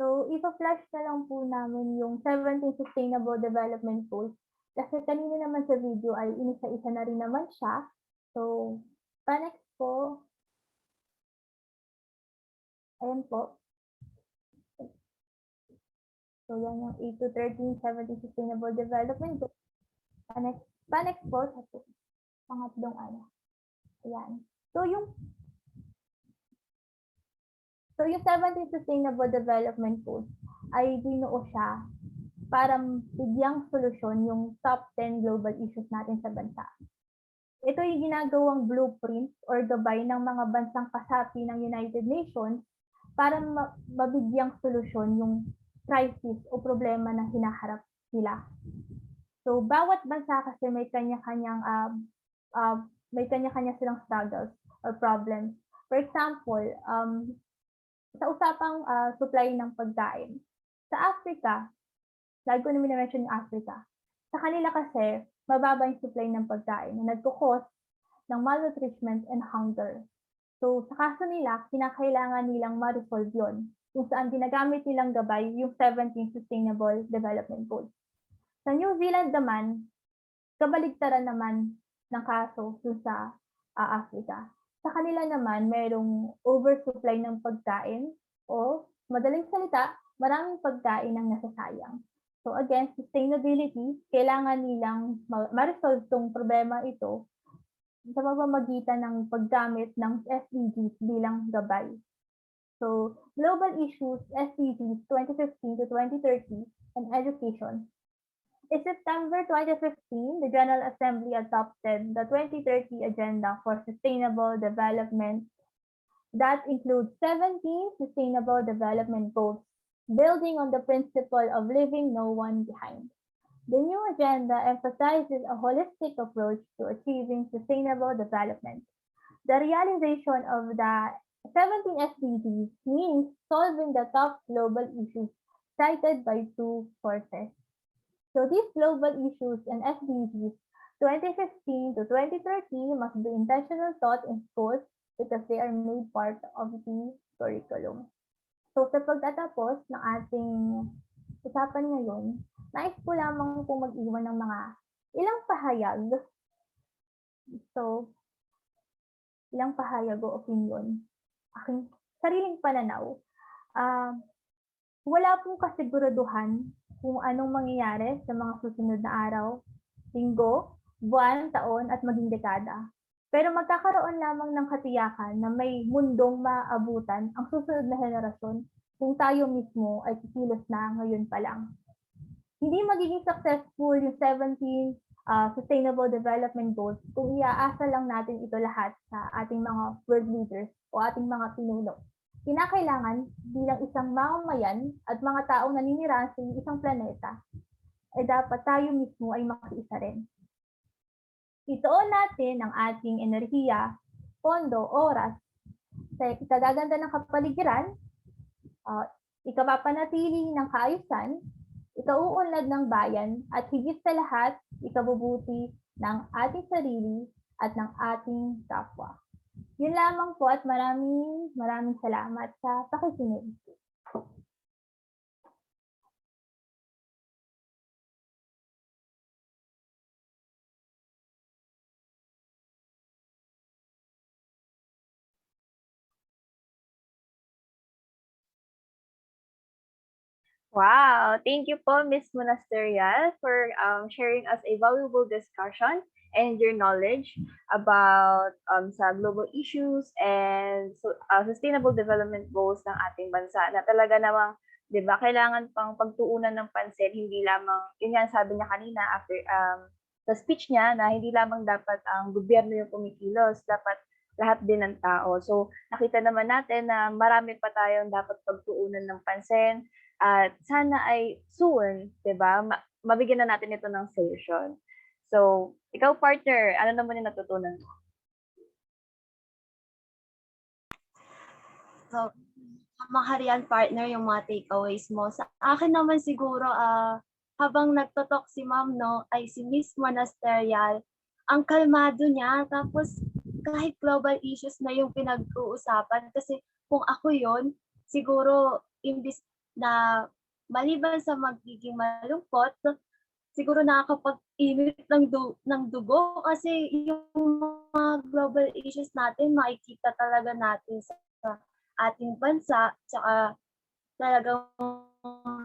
So, ipa-flash na lang po namin yung 17 Sustainable Development Goals. Kasi kanina naman sa video ay inisa-isa na rin naman siya. So, pa-next po. Ayan po. So, yan yung 8 to 13, 17 Sustainable Development Goals. Pa-next po sa pangatlong ano. Ayan. So, yung 17 Sustainable Development Goals ay binuo siya para bigyang solusyon yung top 10 global issues natin sa bansa. Ito yung ginagawang blueprint or gabay ng mga bansang kasapi ng United Nations para mabigyang solusyon yung crisis o problema na hinaharap nila. So, bawat bansa kasi may kanya-kanyang silang struggles or problems. For example, sa usapang supply ng pagkain. Sa Africa, lagi ko namin na-mention yung Africa, sa kanila kasi, mababa yung supply ng pagkain na nagkukos ng malnutrition and hunger. So, sa kaso nila, kinakailangan nilang ma-resolve yun, kung saan ginagamit nilang gabay yung 17 Sustainable Development Goals. Sa New Zealand naman, kabaligtaran naman ng kaso dun sa Africa. Sa kanila naman, mayroong oversupply ng pagkain o madaling salita, maraming pagkain ang nasasayang. So again, sustainability, kailangan nilang ma-resolve tong problema ito sa pamamagitan ng paggamit ng SDGs bilang gabay. So, global issues, SDGs 2015 to 2030, and education. In September 2015, the General Assembly adopted the 2030 Agenda for Sustainable Development that includes 17 Sustainable Development Goals, building on the principle of leaving no one behind. The new agenda emphasizes a holistic approach to achieving sustainable development. The realization of the 17 SDGs means solving the top global issues cited by two sources. So these global issues and SDGs 2015 to 2030 must be intentional taught in schools because they are made part of the curriculum. So sa pagtatapos ng ating usapan ngayon, nais ko lamang po mag-iwan ng mga ilang pahayag. So, ilang pahayag o opinion. Aking sariling pananaw. Wala pong kasiguraduhan kung anong mangyayari sa mga susunod na araw, linggo, buwan, taon at maging dekada. Pero magkakaroon lamang ng katiyakan na may mundong maabutan ang susunod na henerasyon kung tayo mismo ay kikilos na ngayon pa lang. Hindi magiging successful yung 17 Sustainable Development Goals kung iaasa lang natin ito lahat sa ating mga world leaders o ating mga pinuno. Kinakailangan bilang isang mamamayan at mga taong naninirahan sa isang planeta, ay dapat tayo mismo ay makiisa rin. Ituon natin ang ating enerhiya, pondo, oras sa ikagaganda ng kapaligiran, ikapapanatili ng kaayusan, ikauunlad ng bayan, at higit sa lahat, ikabubuti ng ating sarili at ng ating kapwa. Yun lamang po at maraming salamat sa pakikinig. Wow! Thank you po, Miss Monasterial, for sharing us a valuable discussion and your knowledge about sa global issues and sustainable development goals ng ating bansa na talaga namang, di ba, kailangan pang pagtuunan ng pansin, hindi lamang, yun nga sabi niya kanina after the speech niya, na hindi lamang dapat ang gobyerno yung kumikilos, dapat lahat din ng tao. So, nakita naman natin na marami pa tayong dapat pagtuunan ng pansin at sana ay soon, 'di ba, mabigyan na natin ito ng solution. So, ikaw partner, ano naman yung natutunan mo? So, Mariel partner yung mga takeaways mo. Sa akin naman siguro, habang nagtotalk si ma'am, no, ay si Miss Monasterial, ang kalmado niya, tapos kahit global issues na yung pinag-uusapan, kasi kung ako yon siguro imbis na maliban sa magiging malungkot, siguro nakakapag-init ng dugo kasi yung mga global issues natin makikita talaga natin sa ating bansa, tsaka talagang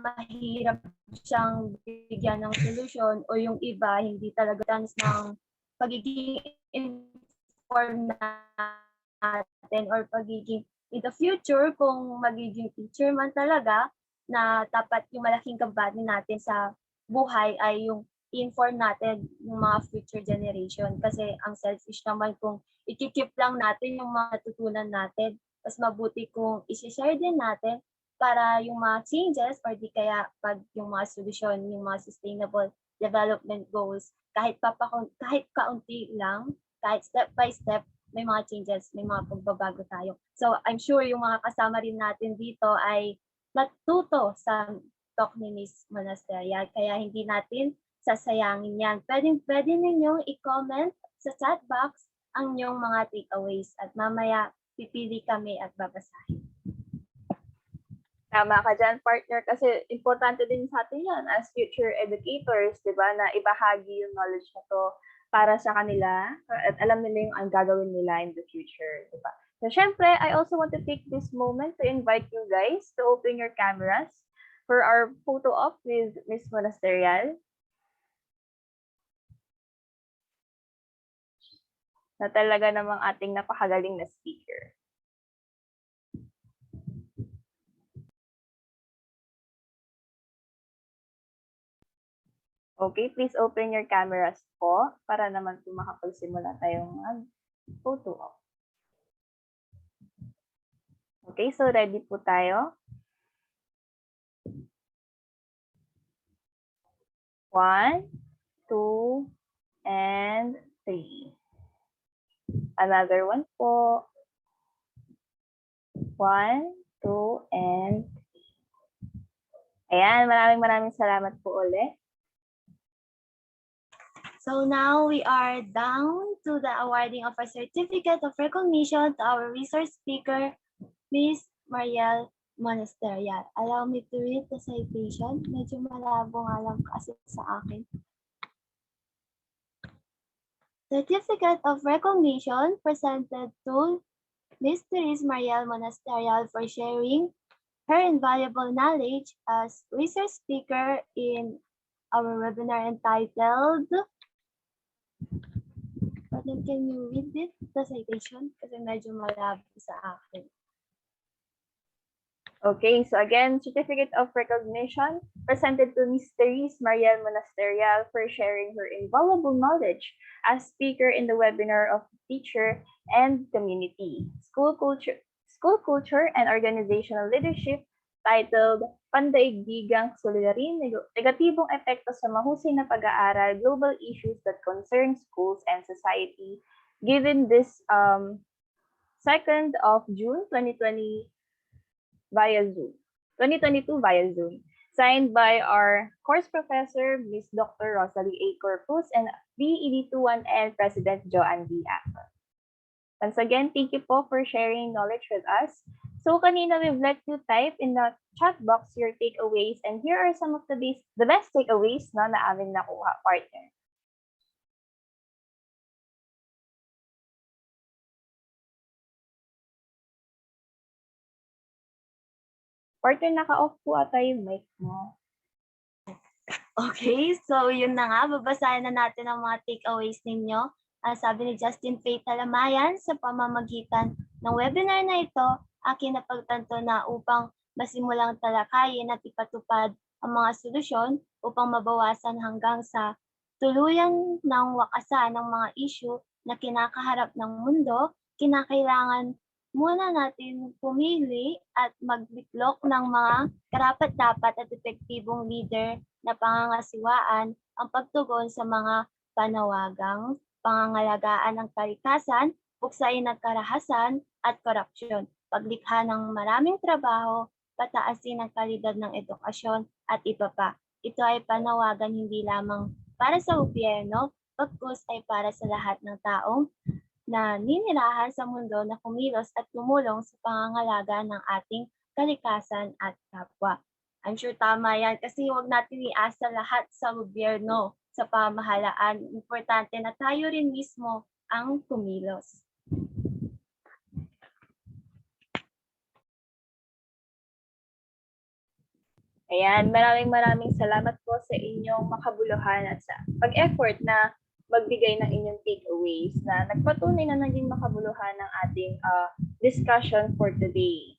mahirap siyang bigyan ng solusyon, o yung iba hindi talaga chance ng pagiging informed natin or pagiging in the future, kung magiging teacher man talaga, na dapat yung malaking kampanya natin sa buhay ay yung inform natin yung mga future generation. Kasi ang selfish naman kung ikikip lang natin yung mga natutunan natin, mas mabuti kung isi-share din natin para yung mga changes or di kaya pag yung mga solusyon, yung mga sustainable development goals, kahit kaunti lang, kahit step by step, may mga changes, may mga pagbabago tayo. So I'm sure yung mga kasama rin natin dito ay natuto sa talk ni Miss Monasterial, kaya hindi natin sasayangin yan. Pwede ninyong i-comment sa chat box ang inyong mga takeaways at mamaya pipili kami at babasahin. Tama ka dyan, partner, kasi importante din sa atin yan as future educators, di ba, na ibahagi yung knowledge na to para sa kanila at alam nila yung ang gagawin nila in the future, di ba? So, syempre, I also want to take this moment to invite you guys to open your cameras for our photo op with Miss Monasterial. Na talaga namang ating napakagaling na speaker. Okay, please open your cameras po para naman po makapagsimula tayong mag-photo op. Okay, so ready po tayo? 1, 2, and 3. Another one po. 1, 2, and 3. Ayan, maraming salamat po ulit. So now we are down to the awarding of a certificate of recognition to our resource speaker, Miss Mariel Monasterial. Allow me to read the citation. Medyo malabo nga lang kasi sa akin. Certificate of recognition presented to Miss Therese Mariel Monasterial for sharing her invaluable knowledge as resource speaker in our webinar entitled, can you read it, the citation? Kasi medyo malabo sa akin. Okay, so again, certificate of recognition presented to Miss Therese Mariel Monasterial for sharing her invaluable knowledge as speaker in the webinar of teacher and community, school culture and organizational leadership, titled Pandaigdigang Czietherine, Negatibong Epekto sa Mahusay na Pag-aaral, Global Issues that Concern Schools and Society, given this 2nd of June 2020 via Zoom. 2022 via Zoom. Signed by our course professor, Ms. Dr. Rosalie A. Corpus, and BED21N President Joanne D. Apple. Once again, thank you po for sharing knowledge with us. So kanina we've let you type in the chat box your takeaways, and here are some of the best takeaways na aming nakuha, partner. Partner, naka-off po ata yung mic mo. Okay, so yun na nga, babasahin na natin ang mga takeaways ninyo. Sabi ni Justin Faith Talamayan, sa pamamagitan ng webinar na ito, akin napagtanto na upang masimulang talakayin at ipatupad ang mga solusyon upang mabawasan hanggang sa tuluyan ng wakasan ng mga issue na kinakaharap ng mundo, kinakailangan muna natin pumili at magbiklok ng mga karapat-dapat at epektibong leader na pangangasiwaan ang pagtugon sa mga panawagang pangangalagaan ng kalikasan, puksain ng karahasan at korupsyon, paglikha ng maraming trabaho, pataasin ang kalidad ng edukasyon at iba pa. Ito ay panawagan hindi lamang para sa gobyerno, pagkus ay para sa lahat ng taong na ninirahan sa mundo na kumilos at tumulong sa pangangalaga ng ating kalikasan at kapwa. I'm sure tama yan kasi huwag natin iasa lahat sa gobyerno, sa pamahalaan. Importante na tayo rin mismo ang kumilos. Ayan, maraming salamat po sa inyong makabuluhan at sa pag-effort na magbigay ng inyong takeaways na nagpatunay na naging makabuluhan ng ating discussion for today.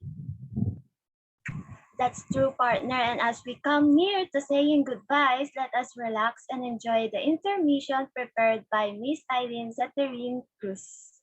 That's true, partner. And as we come near to saying goodbyes, let us relax and enjoy the intermission prepared by Miss Aileen Czietherine CRUZ.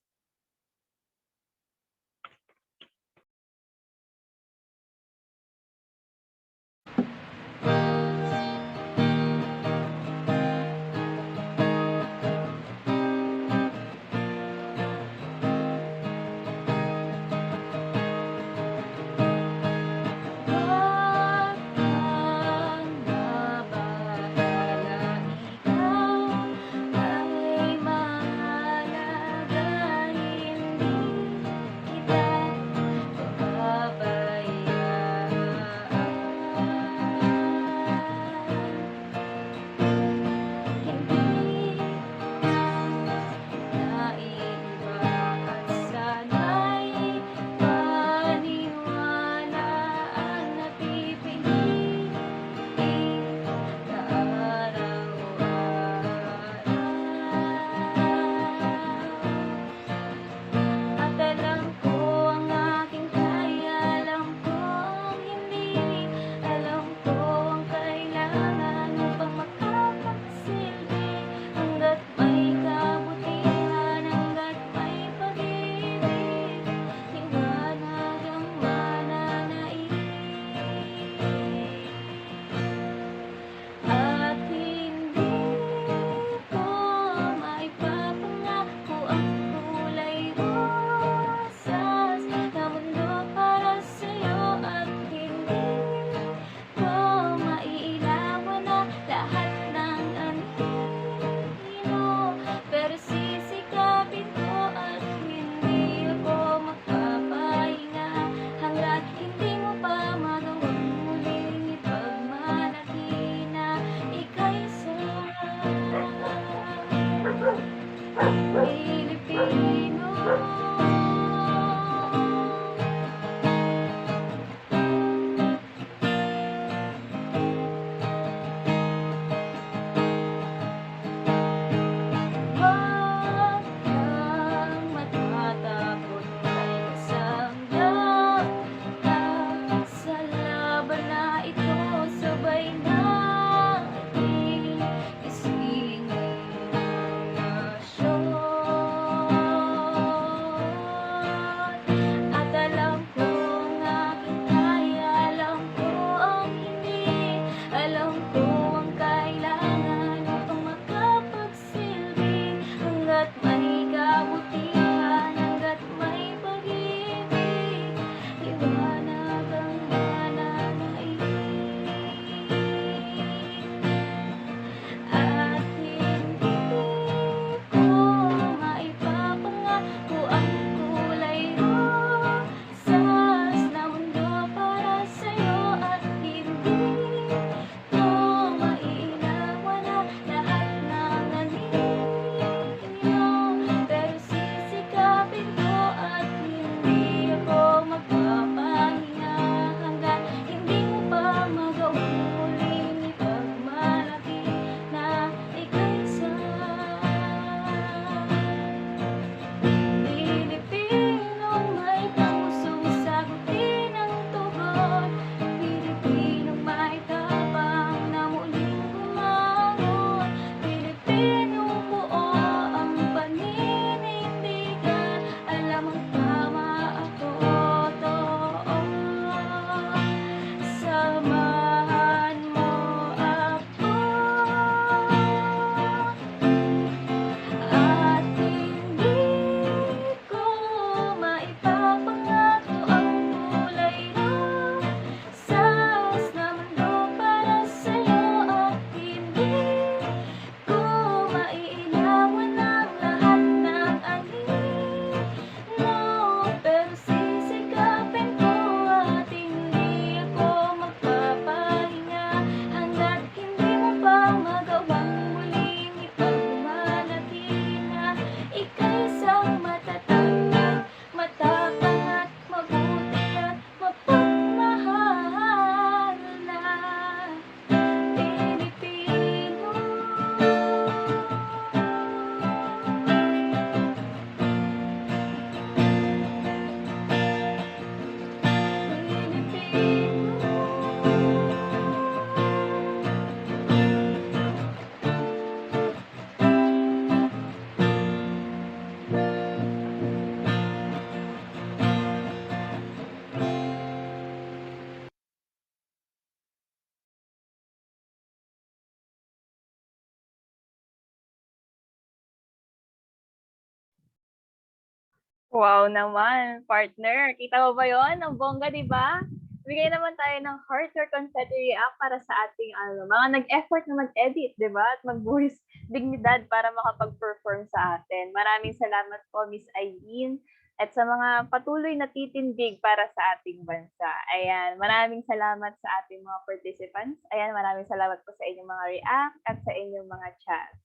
Wow naman, partner. Kita mo ba yon? Ang bongga, di ba? Bigay naman tayo ng heart or confetti react para sa ating mga nag-effort na mag-edit, di ba? At magbuhis dignidad para makapag-perform sa atin. Maraming salamat po, Miss Aileen, at sa mga patuloy na titindig para sa ating bansa. Ayan, maraming salamat sa ating mga participants. Ayan, maraming salamat po sa inyong mga react at sa inyong mga chats.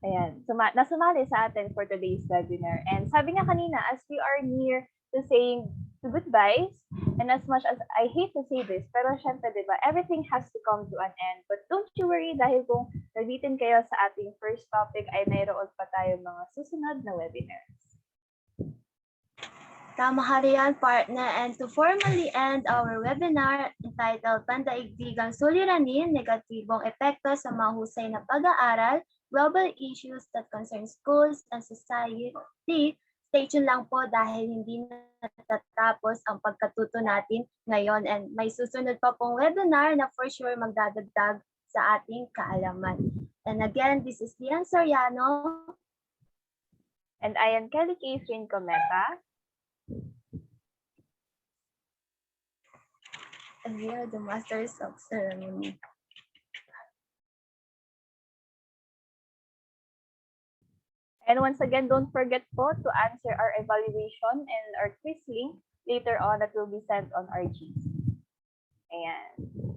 Ayan, nasumali sa atin for today's webinar. And sabi nga kanina, as we are near to saying goodbyes, and as much as I hate to say this, pero syempre, di ba, everything has to come to an end. But don't you worry, dahil kung nabitin kayo sa ating first topic, ay mayroon pa tayo mga susunod na webinars. Tama ka riyan, partner. And to formally end our webinar entitled Pandaigdigang Suliranin, Negatibong Epekto sa Mahusay na Pag-aaral, Global Issues that Concern Schools and Society, stay tuned lang po dahil hindi natatapos ang pagkatuto natin ngayon. And may susunod pa pong webinar na for sure magdadagdag sa ating kaalaman. And again, this is Lianne SORIANO. And I am Keithrene COMETA. And we are the Masters of Ceremony. And once again, don't forget po to answer our evaluation and our quiz link later on that will be sent on our GC. Ayan.